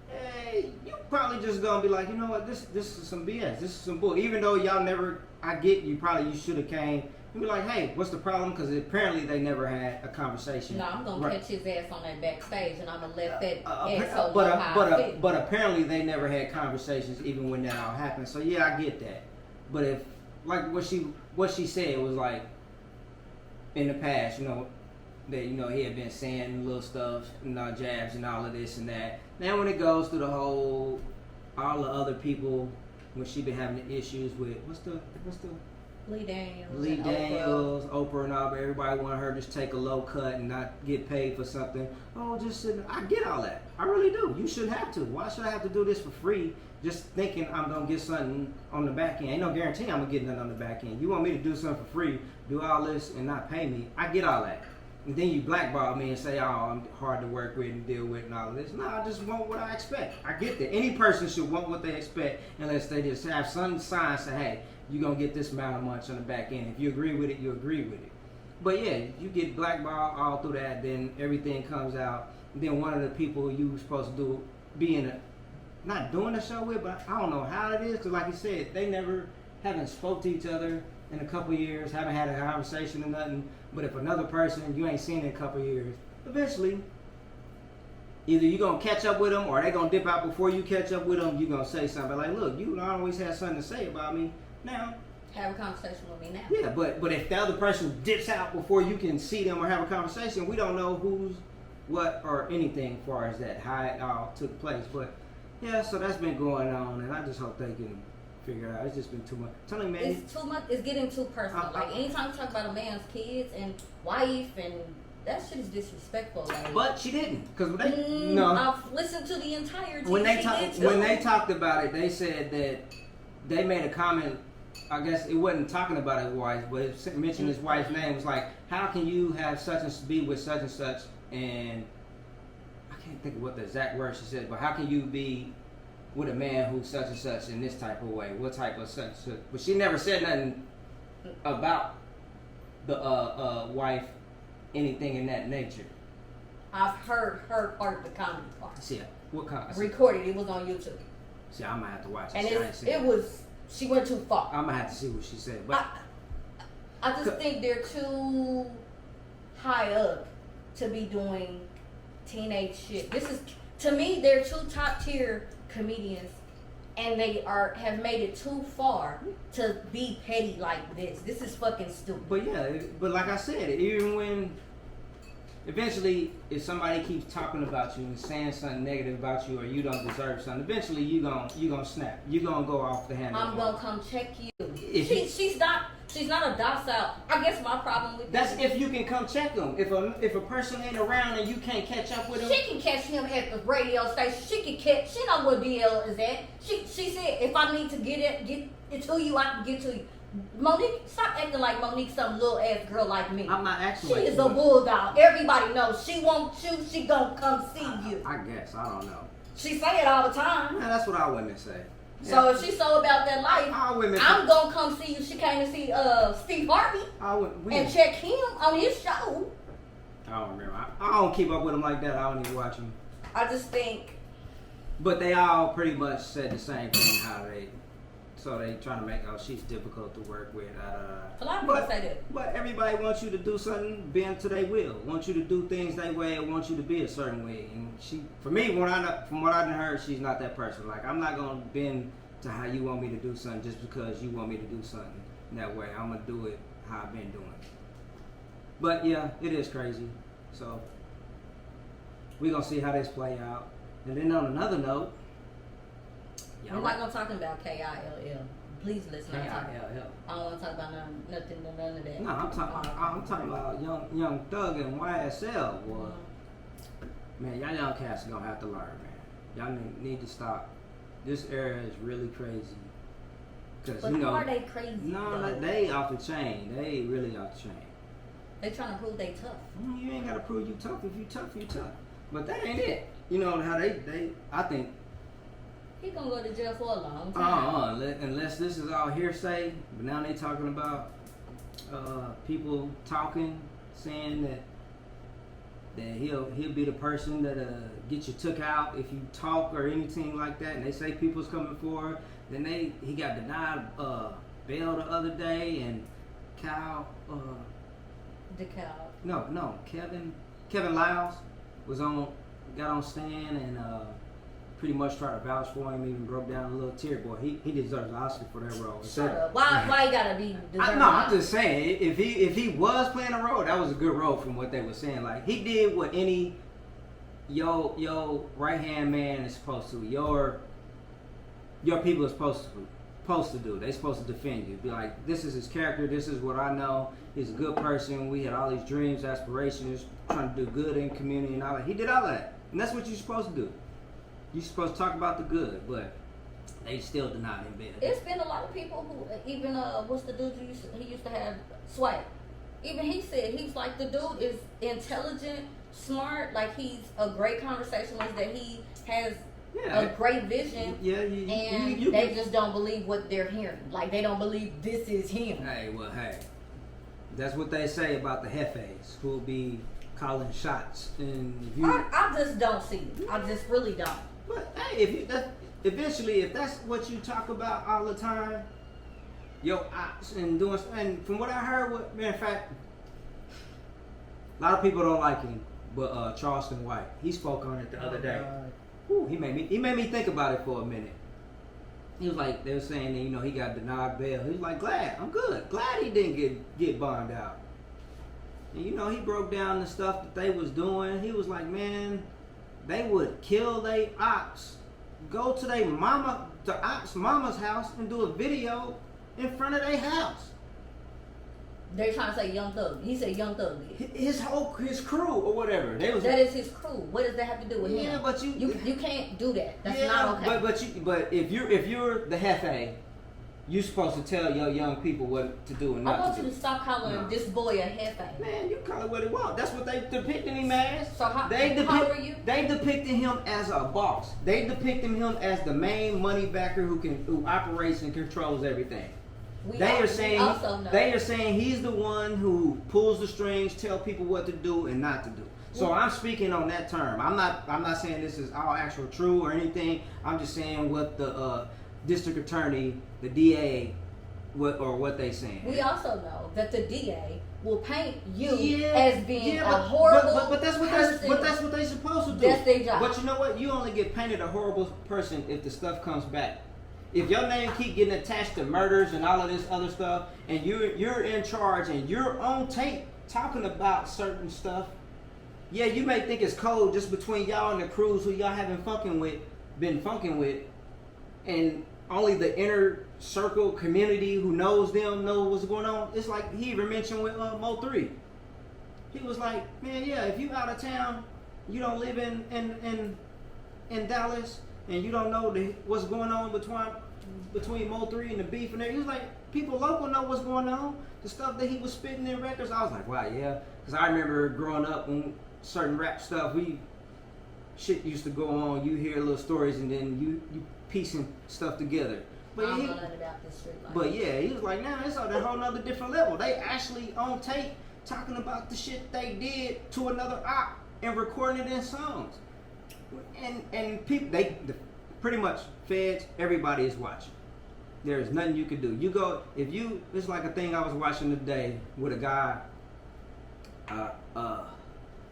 Hey, you probably just gonna be like, you know what, this is some BS, this is some bull. Even though y'all never, I get you should have came. You be like, hey, what's the problem? Because apparently they never had a conversation. No, I'm gonna catch his ass on that backstage, and I'm gonna let that asshole know how I feel. But apparently they never had conversations even when that all happened. So yeah, I get that. But if like what she said was like in the past, that he had been saying little stuff, jabs and all of this and that. Now when it goes to all the other people, when she been having the issues with what's the Lee Daniels, Oprah and all, but everybody want her to just take a low cut and not get paid for something. Oh, just sitting. I get all that. I really do. You shouldn't have to. Why should I have to do this for free? Just thinking I'm gonna get something on the back end. Ain't no guarantee I'm gonna get nothing on the back end. You want me to do something for free, do all this and not pay me? I get all that. And then you blackball me and say, oh, I'm hard to work with and deal with and all of this. No, I just want what I expect. I get that. Any person should want what they expect unless they just have some sign say, hey, you're going to get this amount of money on the back end. If you agree with it, you agree with it. But yeah, you get blackballed all through that, then everything comes out. Then one of the people you were supposed to not doing the show with, but I don't know how it is, because like you said, they haven't spoke to each other in a couple years, haven't had a conversation or nothing. But if another person you ain't seen in a couple years, eventually, either you're going to catch up with them or they going to dip out before you catch up with them. You're going to say something like, look, you always had something to say about me. Now, have a conversation with me now. Yeah, but if the other person dips out before you can see them or have a conversation, we don't know who's what or anything as far as that, how it all took place. But yeah, so that's been going on, and I just hope they can figure it out. It's just been too much. Tell me, man. It's too much. It's getting too personal. Like anytime you talk about a man's kids and wife, and that shit is disrespectful. Like, but she didn't, because I've listened to the entirety. When they talked about it, they said that they made a comment. I guess it wasn't talking about his wife, but it mentioned his wife's name. It was like, how can you have such and be with such and such, and I can't think of what the exact word she said, but how can you be with a man who's such and such in this type of way? What type of such? But she never said nothing about the wife, anything in that nature. I've heard her part of the comedy part. See, what kind? Recorded. It was on YouTube. See, I might have to watch it. And it was. She went too far. I'm gonna have to see what she said. But I just think they're too high up to be doing teenage shit. This is, to me, they're two top tier comedians and they have made it too far to be petty like this. This is fucking stupid. But yeah, but like I said, even when eventually, if somebody keeps talking about you and saying something negative about you, or you don't deserve something, eventually you gonna snap. You gonna go off the handle. I'm gonna come check you. If She's not a docile. I guess my problem with that's this, if you can come check them. If a person ain't around and you can't catch up with them, she can catch him at the radio station. She can catch. She know where DL is at. She said if I need to get it to you, I can get to you. Monique, stop acting like Monique's some little ass girl like me. I'm not acting She like is you. a bulldog. Everybody knows she wants you. She gonna come see you. I guess I don't know. She say it all the time. Yeah, that's what all women say. So if she's so about that life, All women. I'm gonna come see you. She came to see Steve Harvey and check him on his show. I don't remember. I don't keep up with them like that. I don't even watch them. I just think But they all pretty much said the same thing. So they trying to make she's difficult to work with. a lot of people say that. But everybody wants you to do something, bend to their will. Wants you to do things their way, or wants you to be a certain way. And for me, from what I done heard, she's not that person. Like, I'm not gonna bend to how you want me to do something just because you want me to do something that way. I'm gonna do it how I've been doing it. But yeah, it is crazy. So we gonna see how this play out. And then on another note, We're not gonna talk about KILL. Please listen. I KILL. don't want to talk about none of that. No, I'm talking about young Thug and YSL. Boy. Man, y'all young cats are gonna have to learn, man. Y'all need to stop. This era is really crazy. But who are they crazy? No, though? they off the chain. They really off the chain. They trying to prove they tough. You ain't gotta prove you tough. If you tough, you tough. But that ain't it. You know how I think. He gonna go to jail for a long time. Unless this is all hearsay. But now they talking about people talking, saying that he'll be the person that get you took out if you talk or anything like that. And they say people's coming forward. Then he got denied bail the other day, and Kevin Lyles got on stand and pretty much tried to vouch for him, even broke down a little tear. Boy, he deserves an Oscar for that role. Shut up. Why he gotta be deserving? No, I'm just saying, if he was playing a role, that was a good role from what they were saying. Like, he did what any your right hand man is supposed to. Your people are supposed to do. They supposed to defend you. Be like, this is his character. This is what I know. He's a good person. We had all these dreams, aspirations, trying to do good in community and all that. He did all of that, and that's what you're supposed to do. You're supposed to talk about the good, but they still denied him bail. It's been a lot of people who even what's the dude he used to have, Swag. Even he said he's like, the dude is intelligent, smart, like he's a great conversationalist, that he has a great vision. Yeah, and they just don't believe what they're hearing. Like, they don't believe this is him. Hey, that's what they say about the Hefes, who'll be calling shots. And I just don't see it. I just really don't. But hey, if that's what you talk about all the time, your ops and doing, and from what I heard, in fact, a lot of people don't like him, but Charleston White, he spoke on it the other day. Whew, he made me think about it for a minute. He was like, they were saying that, he got denied bail. He was like, I'm good. Glad he didn't get bonded out. And he broke down the stuff that they was doing. He was like, man, they would kill they ops, go to the ops mama's house and do a video in front of their house. They're trying to say Young Thug. He said Young Thug. His crew or whatever. That is his crew. What does that have to do with him? Yeah, but you can't do that. That's not okay. But if you're the Hefe, you're supposed to tell your young people what to do and not to do. I want you to stop calling this boy a Hefe. Man, you call it what he want. That's what they depicted him as. So how old are you? They depicted him as a boss. They depicted him as the main money backer who operates and controls everything. They are saying he's the one who pulls the strings, tell people what to do and not to do. So I'm speaking on that term. I'm not saying this is all actual true or anything. I'm just saying what the district attorney, the DA, what they saying. We also know that the DA will paint you as being a horrible but that's what person. that's what they supposed to do. That's their job. But you know what? You only get painted a horrible person if the stuff comes back if your name keep getting attached to murders and all of this other stuff, and you're in charge and you're on tape talking about certain stuff, yeah, you may think it's cold just between y'all and the crews who y'all haven't been funking with, and only the inner circle community who knows them know what's going on. It's like he even mentioned with Mo3. He was like, man, yeah, if you out of town, you don't live in Dallas, and you don't know what's going on between Mo3 and the beef and there. He was like, people local know what's going on. The stuff that he was spitting in records, I was like, wow, yeah. Because I remember growing up when certain rap stuff, shit used to go on. You hear little stories and then you piecing stuff together. But I don't know nothing about this street life. But yeah, he was like, nah, it's on a whole nother different level. They actually on tape talking about the shit they did to another op and recording it in songs. And people, pretty much feds, everybody is watching. There's nothing you can do. It's like a thing I was watching today with a guy,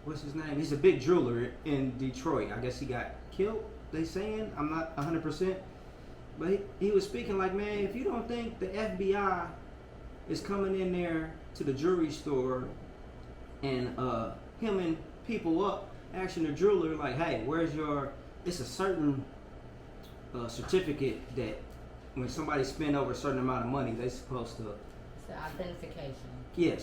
what's his name? He's a big jeweler in Detroit. I guess he got killed, they saying. I'm not 100%. But he was speaking like, man, if you don't think the FBI is coming in there to the jewelry store and hemming people up, asking the jeweler, like, hey, it's a certain certificate that when somebody spend over a certain amount of money, they supposed to... It's an identification. Yeah,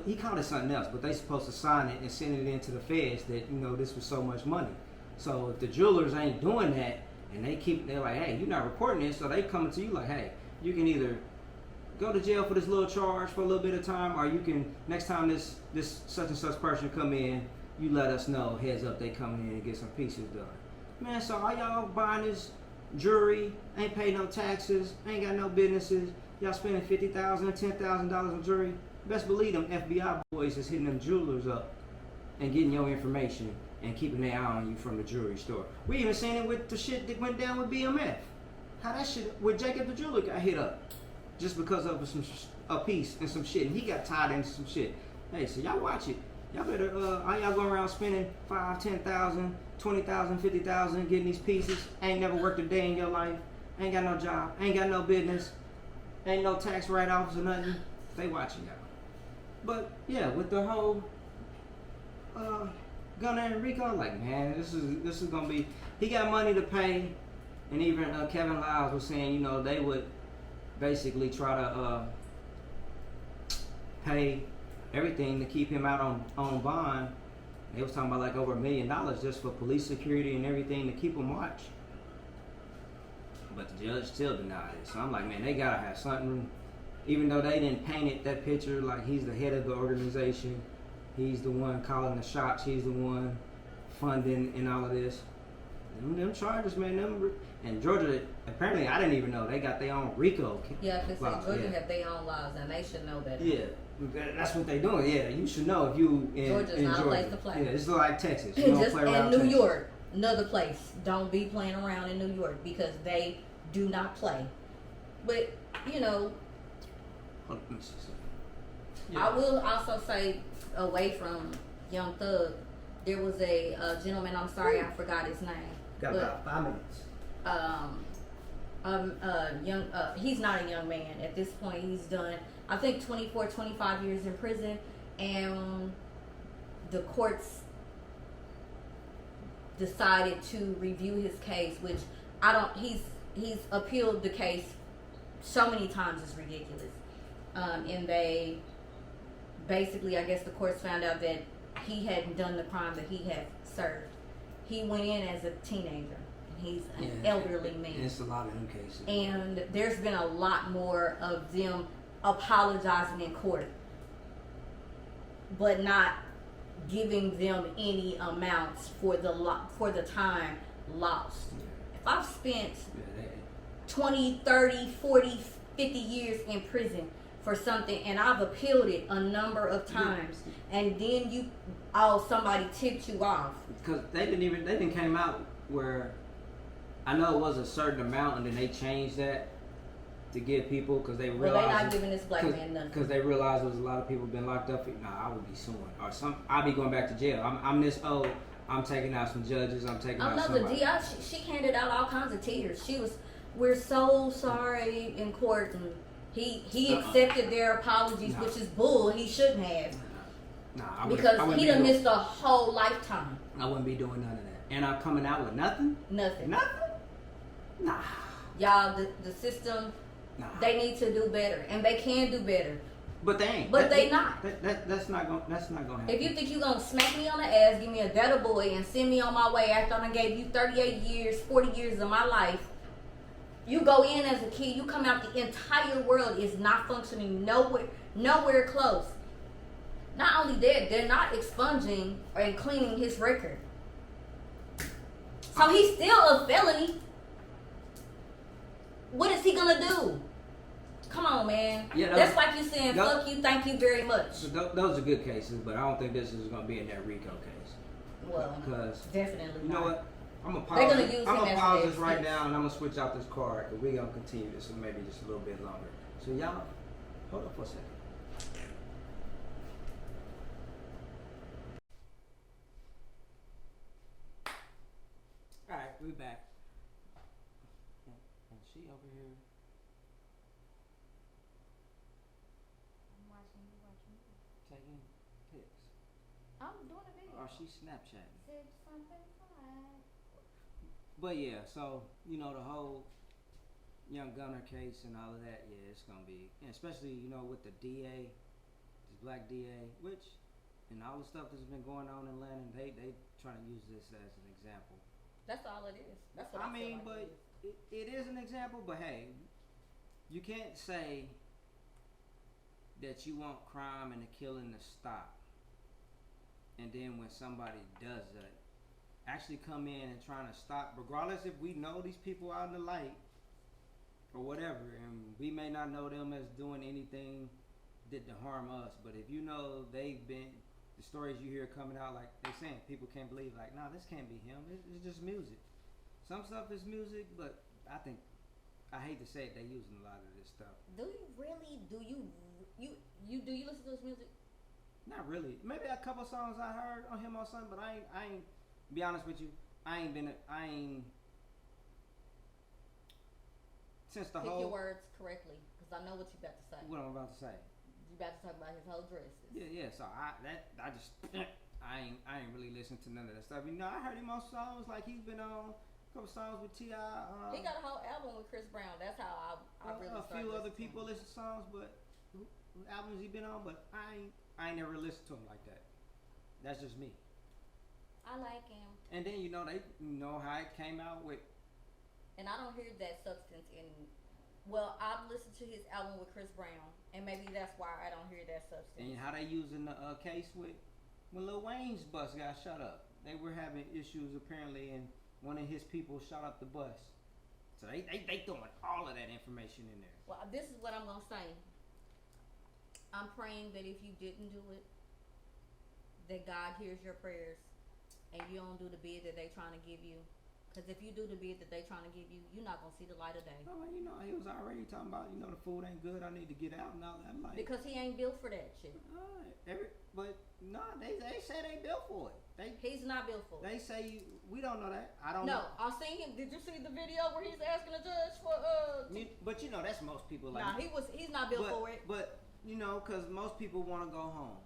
he called it something else, but they supposed to sign it and send it into the feds that, this was so much money. So if the jewelers ain't doing that, and they're like, hey, you're not reporting this, so they coming to you like, hey, you can either go to jail for this little charge for a little bit of time, or you can, next time this such and such person come in, you let us know, heads up, they coming in and get some pieces done. Man, so all y'all buying this jewelry, ain't pay no taxes, ain't got no businesses, y'all spending $50,000, $10,000 on jewelry, best believe them FBI boys is hitting them jewelers up and getting your information and keeping their eye on you from the jewelry store. We even seen it with the shit that went down with BMF. How that shit with Jacob the jeweler got hit up just because of a piece and some shit, and he got tied into some shit. Hey, so y'all watch it. Y'all better, all y'all going around spending $5,000, $10,000, $20,000, $50,000 getting these pieces, ain't never worked a day in your life, ain't got no job, ain't got no business, ain't no tax write-offs or nothing. They watching y'all. But yeah, with the whole Gunna and Rico, like, man, this is gonna be. He got money to pay, and even Kevin Lyles was saying, they would basically try to pay everything to keep him out on bond. They was talking about like over $1 million just for police security and everything to keep him watched. But the judge still denied it. So I'm like, man, they gotta have something. Even though they didn't paint it that picture, like he's the head of the organization, he's the one calling the shots, he's the one funding and all of this. Them charges, man, and Georgia, apparently I didn't even know, they got their own RICO. Yeah, because Georgia have their own laws and they should know better. Yeah, that's what they doing. Yeah, you should know if you in Georgia's not Georgia. A place to play. Yeah, it's like Texas. You don't Just play around and New Texas. York, another place. Don't be playing around in New York because they do not play. But Hold on, let me see something. I will also say, away from Young Thug, there was a gentleman. I'm sorry, I forgot his name. Got about 5 minutes. He's not a young man at this point. He's done, I think, 24, 25 years in prison, and the courts decided to review his case, which he's appealed the case so many times, it's ridiculous. And they basically, I guess the courts found out that he hadn't done the crime that he had served. He went in as a teenager. He's an elderly man. It's a lot of them cases. And there's been a lot more of them apologizing in court, but not giving them any amounts for the time lost. If I've spent 20, 30, 40, 50 years in prison for something and I've appealed it a number of times, and then somebody tipped you off. Because they didn't came out where, I know it was a certain amount and then they changed that to give people, because they realized. Well, they not giving this black man nothing. Because they realized there was a lot of people been locked up. I would be suing. Or I'll be going back to jail. I'm this old. I'm taking out some judges. I'm taking out somebody. She handed out all kinds of tears. She was we're so sorry in court, and he accepted their apologies, which is bull. He shouldn't have. Because he done missed a whole lifetime. I wouldn't be doing none of that. And I'm coming out with nothing? Nothing. Nah. Y'all, the system, they need to do better. And they can do better. But they ain't. But they not. That's not gonna happen. If you think you're gonna smack me on the ass, give me a better boy, and send me on my way after I gave you 38 years, 40 years of my life, you go in as a kid, you come out, the entire world is not functioning nowhere close. Not only that, they're not expunging and cleaning his record. So he's still a felony. What is he gonna do? Come on, man. Yeah, that's like you saying, fuck you, thank you very much. So those are good cases, but I don't think this is gonna be in that RICO case. Well, because definitely you know not. what? I'm gonna pause this right now, and I'm gonna switch out this card, and we're gonna continue this for maybe just a little bit longer. So y'all, hold up for a second. All right, we're back. And she over here. I'm watching you. Taking pics. I'm doing a video. Or she's Snapchatting. Said something fine. But yeah, so you know the whole Young Gunner case and all of that. Yeah, it's gonna be, and especially with the DA, this black DA, which and all the stuff that's been going on in Atlanta, they trying to use this as an example. That's all it is. That's what I mean, feel like but it is an example. But hey, you can't say that you want crime and the killing to stop, and then when somebody does that, actually come in and trying to stop, regardless if we know these people out in the light or whatever, and we may not know them as doing anything that to harm us, but if you know they've been, the stories you hear coming out, like they saying, people can't believe, like, nah, this can't be him, it's just music. Some stuff is music, but I hate to say it, they using a lot of this stuff. Do you really? Do you listen to his music? Not really. Maybe a couple songs I heard on him or something, but I ain't. Be honest with you, I ain't since the Pick whole. your words correctly, because I know what you about to say. What I'm about to say. You about to talk about his whole dresses. Yeah. So I ain't really listened to none of that stuff. I heard him on songs, like he's been on a couple songs with T.I. He got a whole album with Chris Brown. That's how I really started. A few other people listen to songs, but who albums he been on, but I ain't never listened to him like that. That's just me. I like him. And then they how it came out with. And I don't hear that substance in. Well, I've listened to his album with Chris Brown, and maybe that's why I don't hear that substance. And how they using the case with when Lil Wayne's bus got shut up. They were having issues apparently, and one of his people shot up the bus. So they throwing all of that information in there. Well, this is what I'm gonna say. I'm praying that if you didn't do it, that God hears your prayers, and you don't do the bid that they trying to give you. Because if you do the bid that they trying to give you, you're not going to see the light of day. Oh, he was already talking about, the food ain't good, I need to get out and all that. Like, because he ain't built for that shit. But they say they built for it. He's not built for it. They say, we don't know that. I don't know. No, I seen him. Did you see the video where he's asking the judge for, But that's most people like. Nah, he's not built for it. But, because most people want to go home.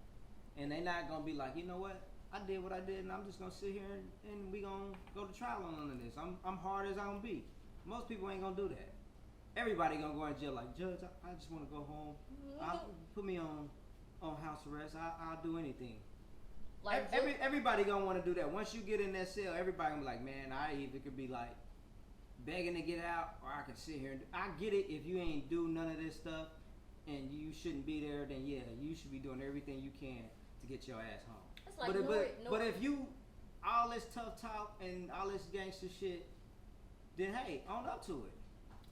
And they not going to be like, you know what? I did what I did, and I'm just gonna sit here and we gonna go to trial on none of this. I'm hard as I gonna be. Most people ain't gonna do that. Everybody gonna go in jail like, Judge, I just wanna go home. Put me on house arrest. I'll do anything. Like everybody gonna wanna do that. Once you get in that cell, everybody gonna be like, man, I either could be like begging to get out, or I could sit here and I get it. If you ain't do none of this stuff and you shouldn't be there, then yeah, you should be doing everything you can to get your ass home. Like but if you all this tough talk and all this gangster shit, then hey, own up to it.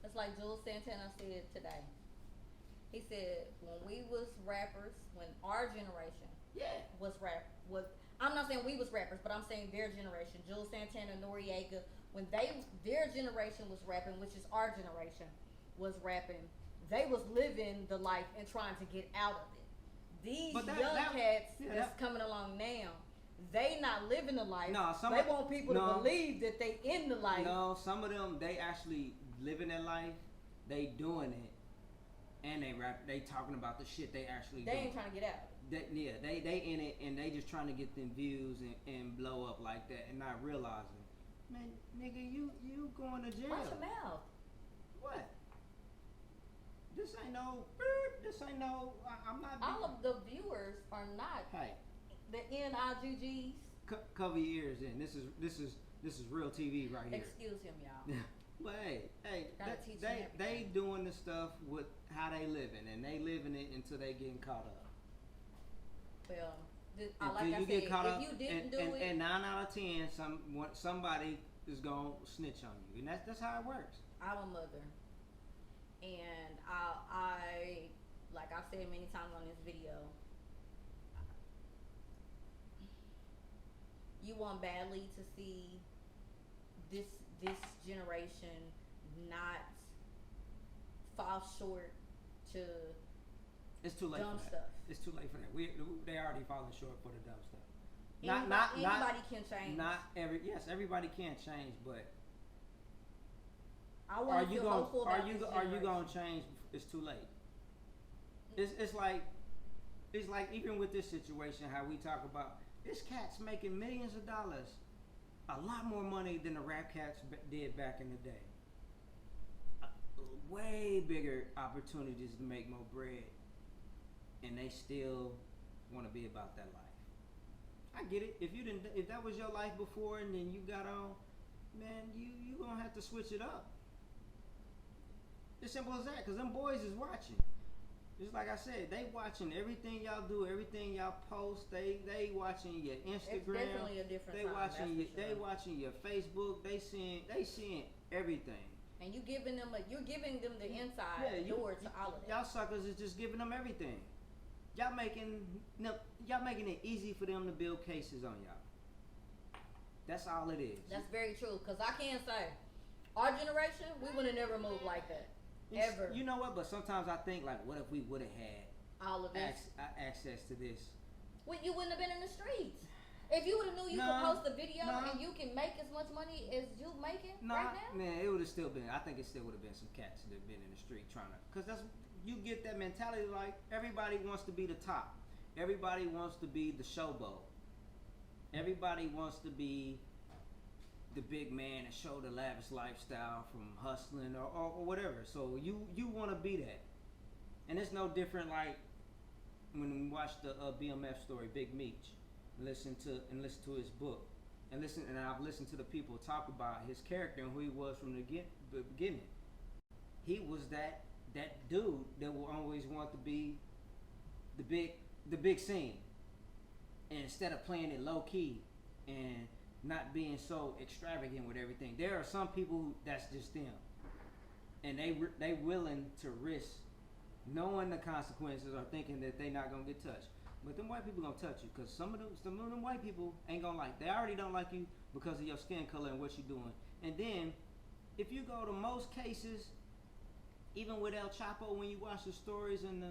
It's like Jules Santana said today. He said when we was rappers, when our generation was I'm not saying we was rappers, but I'm saying their generation, Jules Santana, Noriega, when their generation was rapping, which is our generation, was rapping, they was living the life and trying to get out of it. These young cats that's coming along now, they not living the life. No, they want people to believe that they in the life. No, some of them, they actually living their life, they doing it, and they talking about the shit they actually They doing. ain't trying to get out. They in it and they just trying to get them views and blow up like that and not realizing, man, nigga, you going to jail. Watch your mouth. What? This ain't no. I'm not. All of the viewers are not Hey, the NIGGs. cover your ears in. This is real TV right here. Excuse him, y'all. But hey, Gotta teach them they everything. doing the stuff with how they living, and they living it until they getting caught up. Well, like Until I you said, get caught up, if you didn't and, do and, it, and 9 out of 10, somebody is gonna snitch on you, and that's how it works. I'm a mother, and I like I've said many times on this video, you want badly to see this generation not fall short to It's too late dumb for that. stuff. It's too late for that. They already falling short for the dumb stuff. Anybody can change. Everybody can't change, but I want to feel hopeful about this are you generation. gonna change? It's too late. It's like even with this situation, how we talk about this cat's making millions of dollars, a lot more money than the rap cats did back in the day. Way bigger opportunities to make more bread, and they still want to be about that life. I get it. If that was your life before, and then you got on, man, you gonna have to switch it up. It's simple as that, cause them boys is watching. Just like I said, they watching everything y'all do, everything y'all post. They watching your Instagram. It's definitely a different They time, watching that's for they sure. watching your Facebook. They seeing everything. And you're giving them the inside door to all of that. Y'all suckers is just giving them everything. Y'all making it easy for them to build cases on y'all. That's all it is. That's very true. Because I can say, our generation, we would have never moved like that. Ever. You know what? But sometimes I think, like, what if we would have had All of this. access to this? Well, you wouldn't have been in the streets. If you would have knew you could post a video and you can make as much money as you making right now. Man, it would have still been. I think it still would have been some cats that have been in the street trying to. Because that's you get that mentality. Like everybody wants to be the top. Everybody wants to be the showboat. Everybody wants to be the big man and show the lavish lifestyle from hustling or whatever. So you want to be that. And it's no different like when we watch the BMF story, Big Meech. Listen to his book, and I've listened to the people talk about his character and who he was from the beginning. He was that dude that will always want to be the big scene, and instead of playing it low key and not being so extravagant with everything. There are some people that's just them, and they willing to risk knowing the consequences or thinking that they not gonna get touched. But them white people gonna touch you, cause some of them white people ain't gonna like. They already don't like you because of your skin color and what you doing. And then, if you go to most cases, even with El Chapo, when you watch the stories and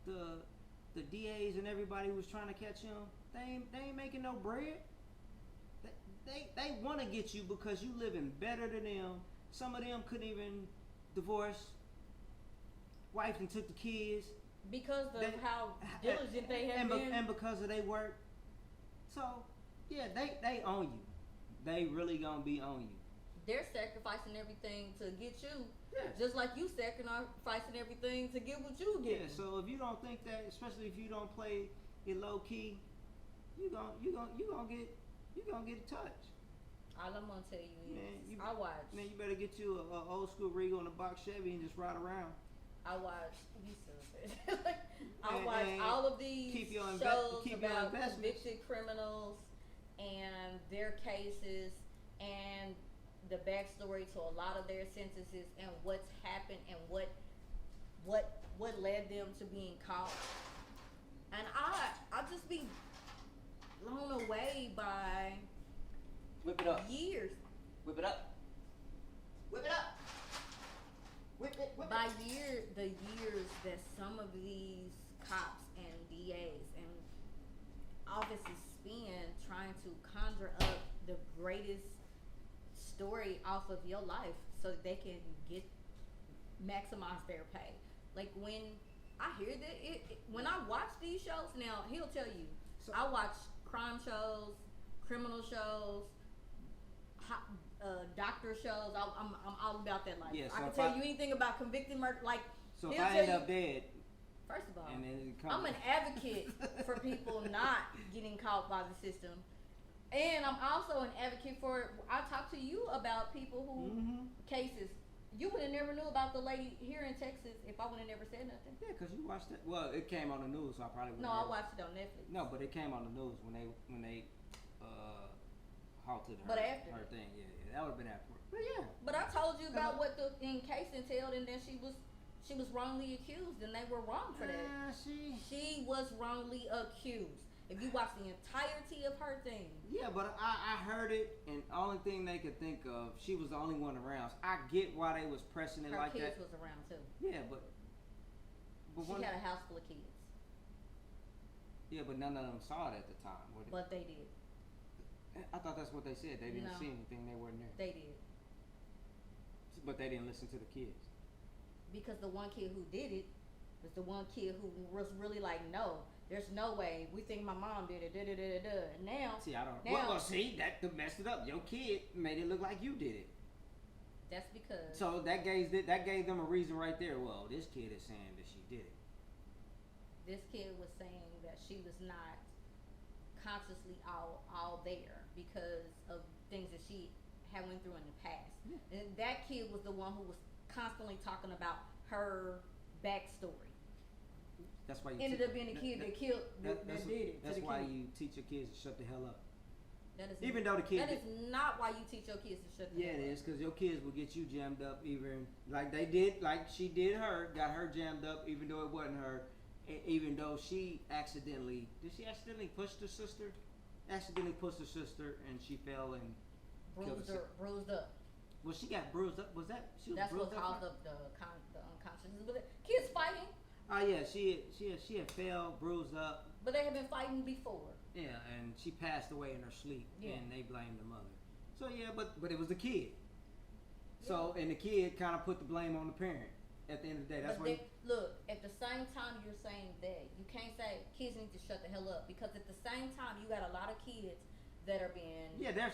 the DAs and everybody who was trying to catch him, they ain't making no bread. They want to get you because you living better than them. Some of them couldn't even divorce. Wife and took the kids. Because of how diligent they have been. And because of their work. So, yeah, they own you. They really gonna be on you. They're sacrificing everything to get you. Yeah. Just like you sacrificing everything to get what you get. Yeah, so if you don't think that, especially if you don't play it low key, you gonna get touched. All I'm gonna tell you is, Man, I watch. Man, you better get you a old school Regal and a box Chevy and just ride around. I watch. You stupid. I watch all of these shows about convicted criminals and their cases and the backstory to a lot of their sentences and what's happened and what led them to being caught. And I just be blown away by Whip it up. years. Whip it up. Whip it up. Whip it. By the years that some of these cops and DAs and offices spend trying to conjure up the greatest story off of your life so that they can maximize their pay. Like when I hear that, when I watch these shows, now he'll tell you, So- I watch crime shows, criminal shows, doctor shows. I'm all about that life. Yeah, so I can if tell I- you anything about convicted murder. Like, So if he'll I tell end you, up dead, first of all, and then it comes, I'm an advocate for people not getting caught by the system. And I'm also an advocate for, I talk to you about people who, Mhm. cases, you would have never knew about the lady here in Texas if I would have never said nothing. Yeah, because you watched it. Well, it came on the news, so I probably wouldn't. No, I watched it on Netflix. No, but it came on the news when they halted her, But after her it. thing. Yeah, that would have been after. But yeah. But I told you about what the case entailed, and then she was wrongly accused, and they were wrong for that. She was wrongly accused. If you watch the entirety of her thing, Yeah, but I heard it, and the only thing they could think of, she was the only one around. So I get why they was pressing it her like kids that. was around too. Yeah, but She when, had a house full of kids, yeah, but none of them saw it at the time. What but they did. I thought that's what they said. They didn't No. see anything. They weren't there. They did. But they didn't listen to the kids. Because the one kid who did it was the one kid who was really like, no, there's no way. We think my mom did it. Da, da, da, da, da. And now, See, I don't. Now, Well, see, that messed it up. Your kid made it look like you did it. that's because So that gave them a reason right there. Well, this kid is saying that she did it. this kid was saying that she was not consciously all there because of things that she had went through in the past. Yeah. And that kid was the one who was constantly talking about her backstory. That's why you Ended up being the kid that killed that did it. That's to the why kid. you teach your kids to shut the hell up. That is even though the kid that did- is not why you teach your kids to shut the Yeah, hell it up. is, because your kids will get you jammed up, even like they did, like she did her, got her jammed up, even though it wasn't her, even though she accidentally push the sister? Accidentally pushed the sister, and she fell and killed the sister. Bruised up. Well, she got bruised up. Was that she was That's bruised what up? caused up the unconsciousness. But the kids fighting, Oh yeah, she had fell, bruised up. but they had been fighting before. Yeah, and she passed away in her sleep, Yeah. and they blamed the mother. So yeah, but it was the kid. So and the kid kind of put the blame on the parent. At the end of the day, that's But why. look, at the same time you're saying that, you can't say kids need to shut the hell up, because at the same time you got a lot of kids that are being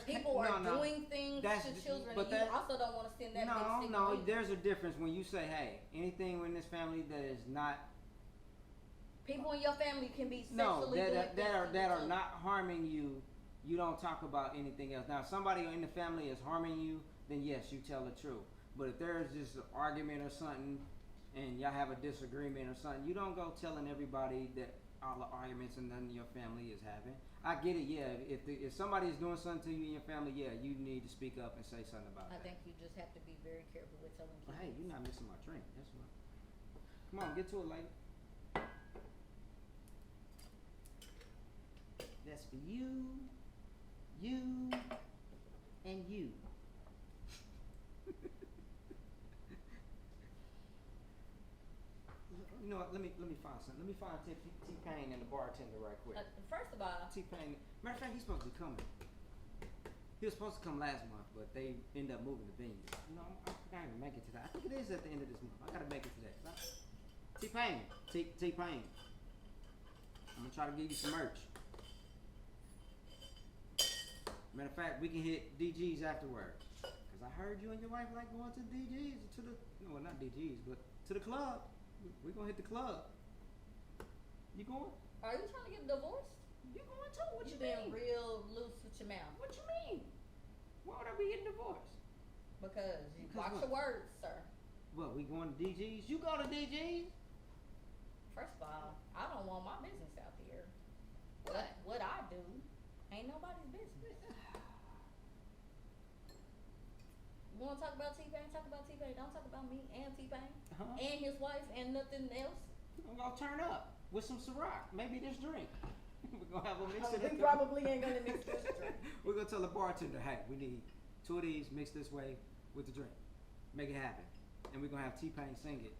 people are doing things to children, and you also don't want to send that big signal either. There's a difference when you say, hey, anything in this family that is not People in your family can be sexually that are not harming you. You don't talk about anything else. Now, if somebody in the family is harming you, then yes, you tell the truth. But if there's just an argument or something, and y'all have a disagreement or something, you don't go telling everybody that all the arguments and none of your family is having. I get it, yeah. If somebody is doing something to you and your family, yeah, you need to speak up and say something about I that. think you just have to be very careful with telling kids. But hey, you're not missing my drink. That's what. Come on, get to it, lady. That's for you, and you. You know what? Let me find something. Let me find T-Pain and the bartender right quick. First of all, T-Pain. Matter of fact, he's supposed to be coming. He was supposed to come last month, but they ended up moving the venue. You know, I can't even make it to that. I think it is at the end of this month. I gotta make it to that. T-Pain. T-Pain. I'm gonna try to give you some merch. Matter of fact, we can hit DG's afterwards. Cause I heard you and your wife like going to DG's, no, not DG's, but to the club. We gonna hit the club. You going? are you trying to get divorced? You going too? What You you being mean? real loose with your mouth. What you mean? Why would I be getting divorced? Because you Because watch what? your words, sir. What, we going to DG's? You go to DG's? First of all, I don't want my business out there. What I do ain't nobody's business. You want to talk about T-Pain? Talk about T-Pain. Don't talk about me and T-Pain Uh-huh. and his wife and nothing else. I'm gonna turn up with some Ciroc. Maybe this drink. We're gonna have a mix of We it. probably ain't gonna mix this drink. We're gonna tell the bartender, hey, we need 2 of these mixed this way with the drink. Make it happen. And we're gonna have T-Pain sing it.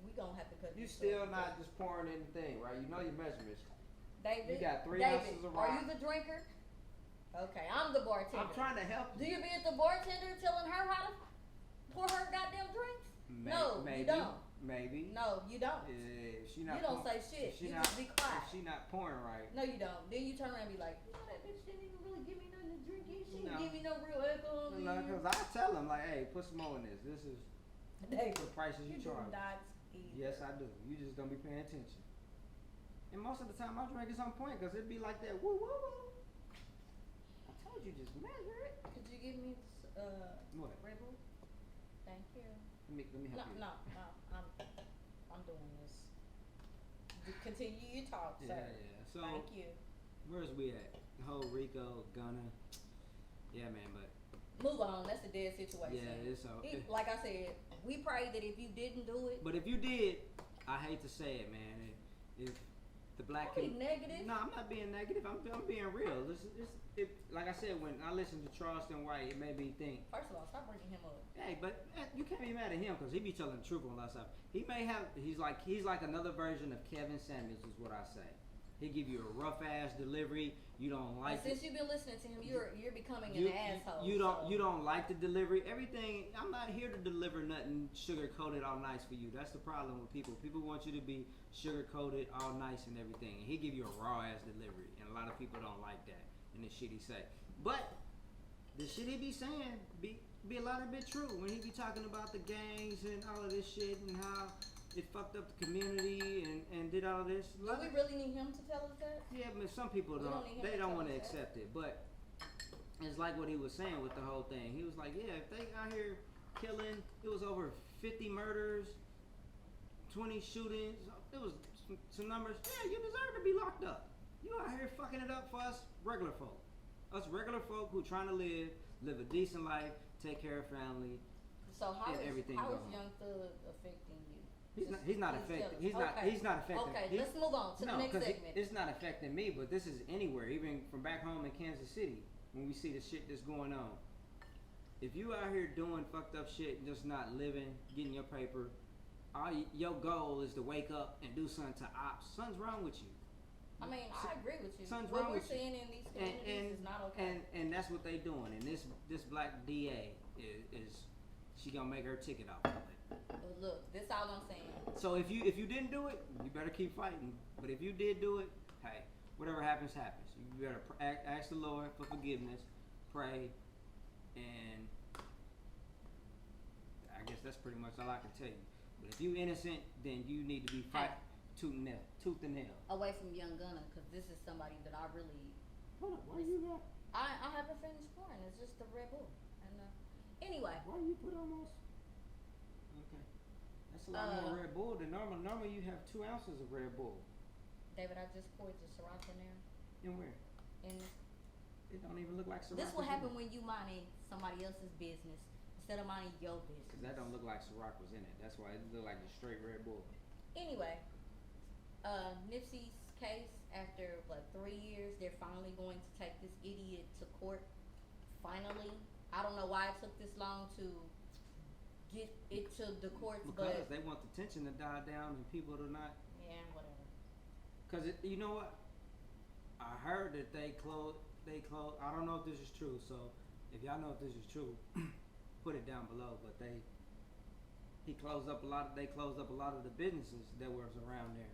We gonna have to cut. You this still short. not just pouring in the thing, right? You know your measurements. David. You got 3 David, ounces of are rock. you the drinker? Okay, I'm the bartender. I'm trying to help Do you. you be at the bartender telling her how to pour her goddamn drinks? No, Maybe, you don't. Maybe. No, you don't. If she not You don't pour- say shit. if she You not, just be quiet. If she not pouring right. No, you don't. Then you turn around and be like, you know that bitch didn't even really give me nothing to drink. She didn't No. give me no real alcohol. No, because I tell him like, hey, put some more in this. This is David, the prices you do charge. not eat. Yes, I do. You just don't be paying attention. And most of the time, I drink is on point because it be like that. Woo woo woo. I told you just measure it. Could you give me What? Red Bull? Thank you. Let me No, help you. no, I'm doing this. Continue your talk, Yeah, sir. yeah. So Thank you. where's we at? The whole Rico, Gunna. Yeah, man, but Move on. That's a dead situation. yeah, it's okay. Like I said, we pray that if you didn't do it, But if you did, I hate to say it, man. If the black don't be negative. No, I'm not being negative. I'm being real. Like I said, when I listened to Charleston White, it made me think. First of all, stop bringing him up. Hey, but you can't be mad at him because he be telling the truth on a lot of stuff. He may have. He's like another version of Kevin Samuels, is what I say. He give you a rough ass delivery. You don't like Since it. you've been listening to him, you're becoming an asshole. You so. don't like the delivery. Everything. I'm not here to deliver nothing sugar coated all nice for you. That's the problem with people. People want you to be sugar coated all nice and everything. And he give you a raw ass delivery, and a lot of people don't like that. And the shit he say. But the shit he be saying be a lot of bit true when he be talking about the gangs and all of this shit and how it fucked up the community and did all of this. Do we really need him to tell us that? Yeah, but some people We don't need don't. him They to don't tell want to us that. accept it. But it's like what he was saying with the whole thing. He was like, yeah, if they out here killing, it was over 50 murders, 20 shootings. It was some numbers. Yeah, you deserve to be locked up. You out here fucking it up for us regular folk. Us regular folk who trying to live a decent life, take care of family. So how And is everything how going is Young Thug affecting you? He's not affected. He's not affecting. Okay, let's move on to the next 'cause segment. it's not affecting me, but this is anywhere, even from back home in Kansas City, when we see the shit that's going on. If you out here doing fucked up shit and just not living, getting your paper, your goal is to wake up and do something to ops. Something's wrong with you. I mean, I agree with you. Something's What wrong we're with you. seeing in these communities is not okay. And that's what they doing. And this black DA is she gonna make her ticket off of it. But look, this all I'm saying. So if you didn't do it, you better keep fighting. But if you did do it, hey, whatever happens, happens. You better ask the Lord for forgiveness, pray, and I guess that's pretty much all I can tell you. But if you innocent, then you need to be fighting tooth and nail. Away from Young Gunna, because this is somebody that I really. Hold on, why you got? I haven't finished pouring. It's just the Red Bull. And anyway, Why you put almost? Okay, that's a lot more Red Bull than normal. Normally you have 2 ounces of Red Bull. David, I just poured the Ciroc in there. And where? And It don't even look like Ciroc. this will happen when you minding somebody else's business instead of minding your business. Because that don't look like Ciroc was in it. That's why it look like just straight Red Bull. Anyway, Nipsey's case, after 3 years, they're finally going to take this idiot to court. Finally. I don't know why it took this long to get it to the courts, Because but they want the tension to die down and people to not. yeah, whatever. Because you know what? I heard that they closed. I don't know if this is true. So if y'all know if this is true, put it down below. But he closed up a lot. They closed up a lot of the businesses that was around there.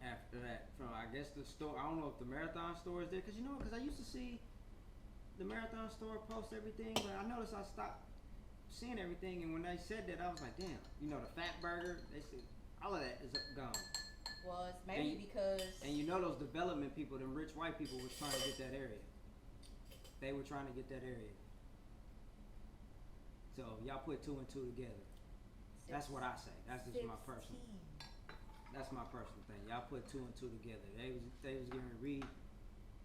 After that, from I guess the store. I don't know if the Marathon store is there. Because I used to see the Marathon store post everything, but I noticed I stopped seeing everything. And when they said that, I was like, damn. The Fat Burger. They said all of that is gone. Well, it's maybe because And those development people, them rich white people, was trying to get that area. They were trying to get that area. So y'all put 2 and 2 together. That's what I say. That's just my personal. That's my personal thing. Y'all put 2 and 2 together. They was getting ready to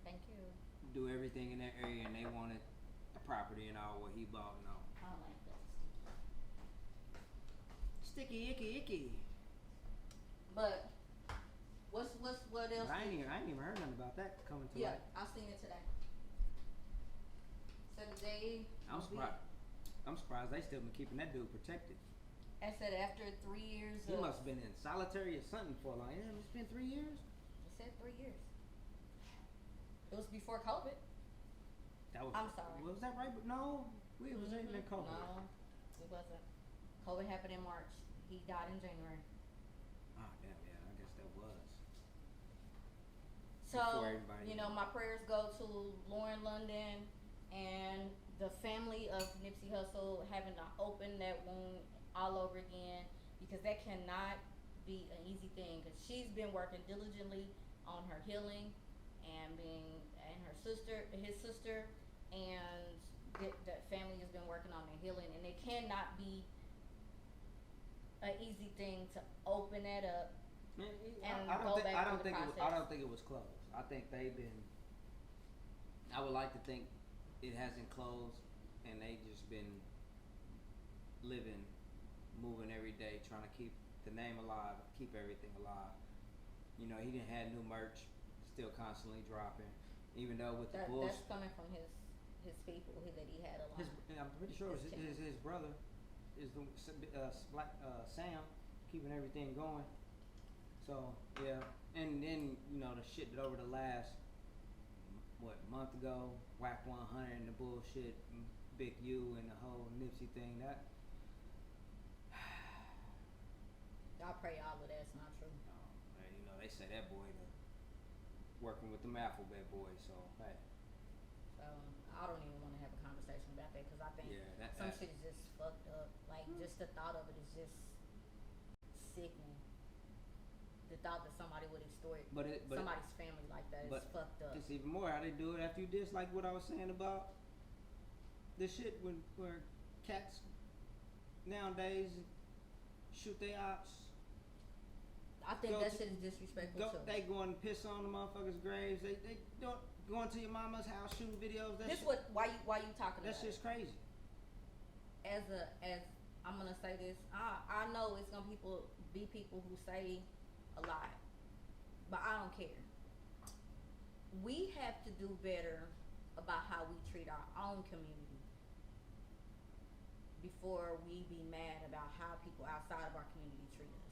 Thank you. do everything in that area, and they wanted the property and all what he bought and all. I don't like that. Sticky, icky. But what else? But I ain't even heard nothing about that coming to Yeah, light. I seen it today. So today, I'm surprised they still been keeping that dude protected. I said after 3 years He of, must have been in solitary or something for like, yeah, it's been 3 years. it said 3 years. It was before COVID. That was. I'm sorry. Was that right? But no, we was in the COVID. No, it wasn't. COVID happened in March. He died in January. Oh damn, yeah. I guess that was. Before So, everybody you know, my prayers go to Lauren London and the family of Nipsey Hussle having to open that wound all over again, because that cannot be an easy thing, because she's been working diligently on her healing and his sister and that family has been working on their healing, and it cannot be an easy thing to open that up. Man, And I don't go think. back I through don't the think. I process. don't think it was closed. I think they've been. I would like to think it hasn't closed, and they just been living, moving every day, trying to keep the name alive, keep everything alive. You know, he didn't have new merch, still constantly dropping, even though with the That's bullshit. coming from his people that he had along. I'm pretty sure it was his brother, is the Black Sam, keeping everything going. So yeah, and then you know the shit that over the last month ago, Whack 100 and the bullshit, Big U and the whole Nipsey thing. That I pray all of that's not true. you know they say that boy working with them alphabet boys. So hey, So I don't even want to have a conversation about that, because I think Yeah, some that- shit is just fucked up. Like just the thought of it is just sickening. The thought that somebody would extort but somebody's family like that is fucked up. It's even more how they do it after you diss, like what I was saying about the shit where cats nowadays shoot their ops. I think Go that to- shit is disrespectful too. They go and piss on the motherfuckers' graves. They don't going to your mama's house shooting videos. That This shit, why you talking that about shit's it? crazy. As I'm gonna say this, I know it's gonna be people who say a lot, but I don't care. We have to do better about how we treat our own community before we be mad about how people outside of our community treat us.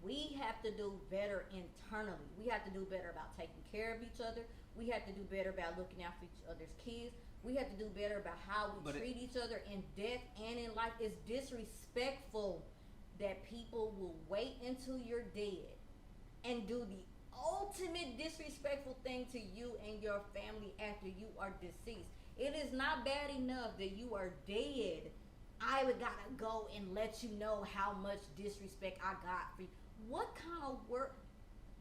We have to do better internally. We have to do better about taking care of each other. We have to do better about looking after each other's kids. We have to do better about how we treat each other in death and in life. It's disrespectful that people will wait until you're dead and do the ultimate disrespectful thing to you and your family after you are deceased. It is not bad enough that you are dead. I would gotta go and let you know how much disrespect I got for you. What kind of work?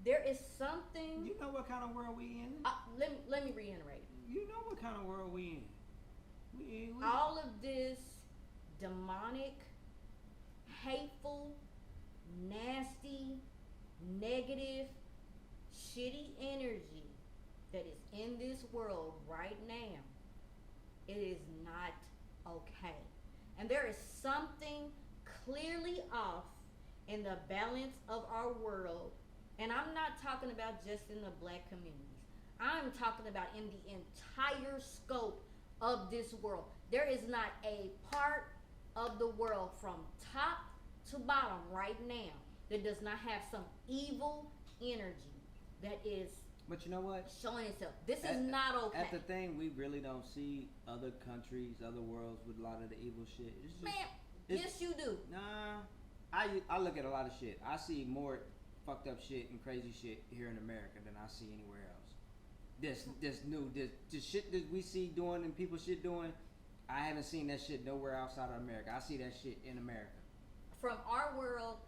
There is something. You know what kind of world we in? Let me reiterate. You know what kind of world we in? We All of this demonic, hateful, nasty, negative, shitty energy that is in this world right now, it is not okay. And there is something clearly off in the balance of our world. And I'm not talking about just in the black communities. I'm talking about in the entire scope of this world. There is not a part of the world from top to bottom right now that does not have some evil energy that is But you know what? showing itself. This is not okay. At the thing, we really don't see other countries, other worlds with a lot of the evil shit. It's just, Man, it's- yes you do. Nah, I look at a lot of shit. I see more fucked up shit and crazy shit here in America than I see anywhere else. This shit that we see doing and people shit doing, I haven't seen that shit nowhere outside of America. I see that shit in America. From our world,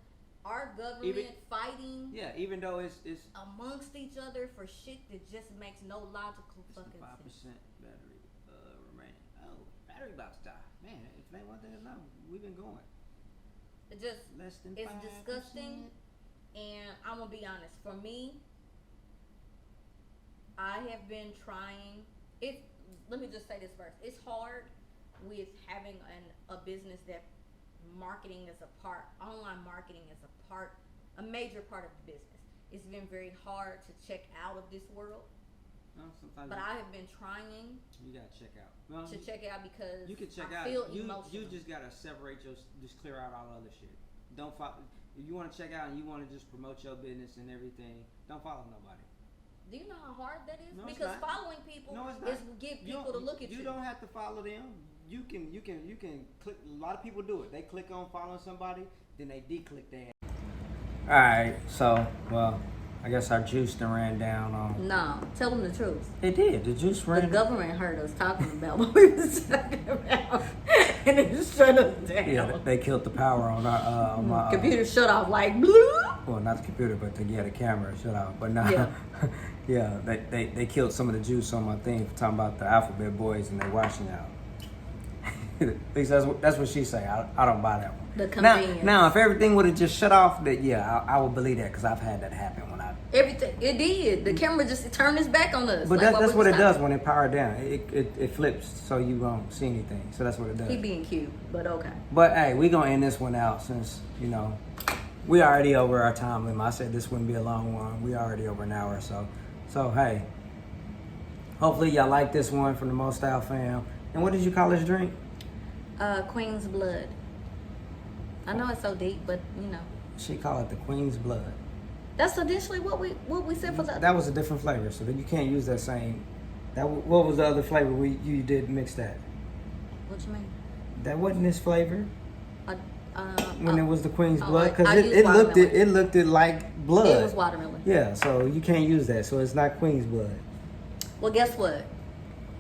our government Even- fighting Yeah, even though it's amongst each other for shit that just makes no logical fucking 5% sense. battery remaining. Oh, battery about to die. Man, if they want that to know, we've been going. It just Less than it's 5%. disgusting. And I'm gonna be honest, for me, I have been trying it. Let me just say this first. It's hard with having a business that marketing is a part, online marketing is a major part of the business. It's been very hard to check out of this world No, sometimes But I have been trying you gotta check out. Well, to check out because you can check I out. feel You emotional. just gotta separate just clear out all the other shit. Don't follow. If you want to check out and you want to just promote your business and everything, don't follow nobody. Do you know how hard that is? No, it's Because not. following people No, it's not. is get people to look at you. You don't have to follow them. You can click. A lot of people do it. They click on following somebody, then they de-click their. All right, so well, I guess our juice done ran down on. No, tell them the truth. It did. The juice The ran. government heard us talking about what we was talking about, and it just shut us down. Yeah, they killed the power on our on my Computer shut off like blue. Well, not the computer, but the camera shut off. But now, Yeah. yeah, they killed some of the juice on my thing for talking about the Alphabet Boys and they washing out. At least that's what she say. I don't buy that one. The convenience. Now, if everything would have just shut off, that yeah, I would believe that because I've had that happen when I. Everything it did. The camera just turned its back on us. But like, that's we what it was does talking. when it powered down. It flips so you won't see anything. So that's what it does. He being cute, but okay. But hey, we gonna end this one out since we already over our time limit. I said this wouldn't be a long one. We already over an hour or so. So hey, hopefully y'all like this one from the Mo Style fam. And what did you call this drink? Queen's Blood. I know it's so deep, but She called it the Queen's Blood. that's initially what we said for the. That was a different flavor, so that you can't use that same. What was the other flavor you did mix that? What you mean? That wasn't this flavor when it was the Queen's oh, Blood because I it used looked watermelon. it like blood. It was watermelon. Yeah, so you can't use that. So it's not Queen's Blood. Well, guess what?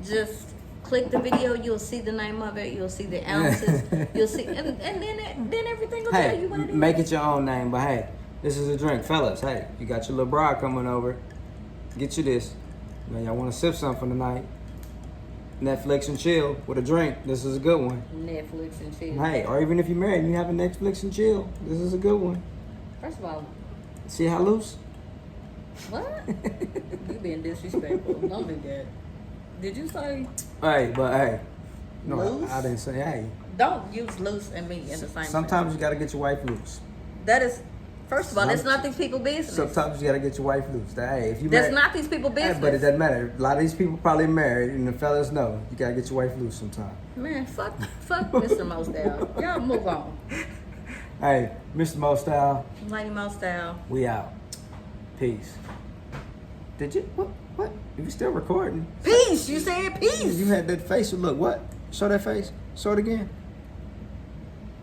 Just click the video. You'll see the name of it. You'll see the ounces. You'll see, and then everything will tell Hey, you what it is. make it your own name, but hey, this is a drink, fellas. Hey, you got your little bride coming over. Get you this. Man, y'all want to sip something tonight? Netflix and chill with a drink. This is a good one. Netflix and chill. Hey, or even if you're married and you have a Netflix and chill, this is a good one. First of all, See how loose? what? You being disrespectful. Don't do that. Did you say? Hey, but hey, no, Loose? I didn't say hey. Don't use loose and me in the same sentence. Sometimes you gotta get your wife loose. That is, first of all, that's not these people's business. Sometimes you gotta get your wife loose. Hey, if you That's married- not these people's Hey, business. but it doesn't matter. A lot of these people probably married, and the fellas know you gotta get your wife loose sometime. Man, fuck Mr. Mo Style. Y'all move on. Hey, Mr. Mo Style, Lady Mo Style. we out. Peace. Did you what? You still recording? Peace. You said peace. You had that face. Look, what? Show that face. Show it again.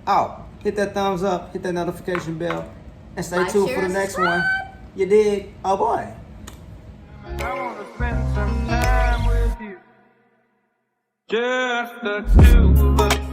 Oh, hit that thumbs up. Hit that notification bell, and stay Like, tuned share, for the and next subscribe. one. You dig? Oh boy. I wanna spend some time with you. Just the two of us.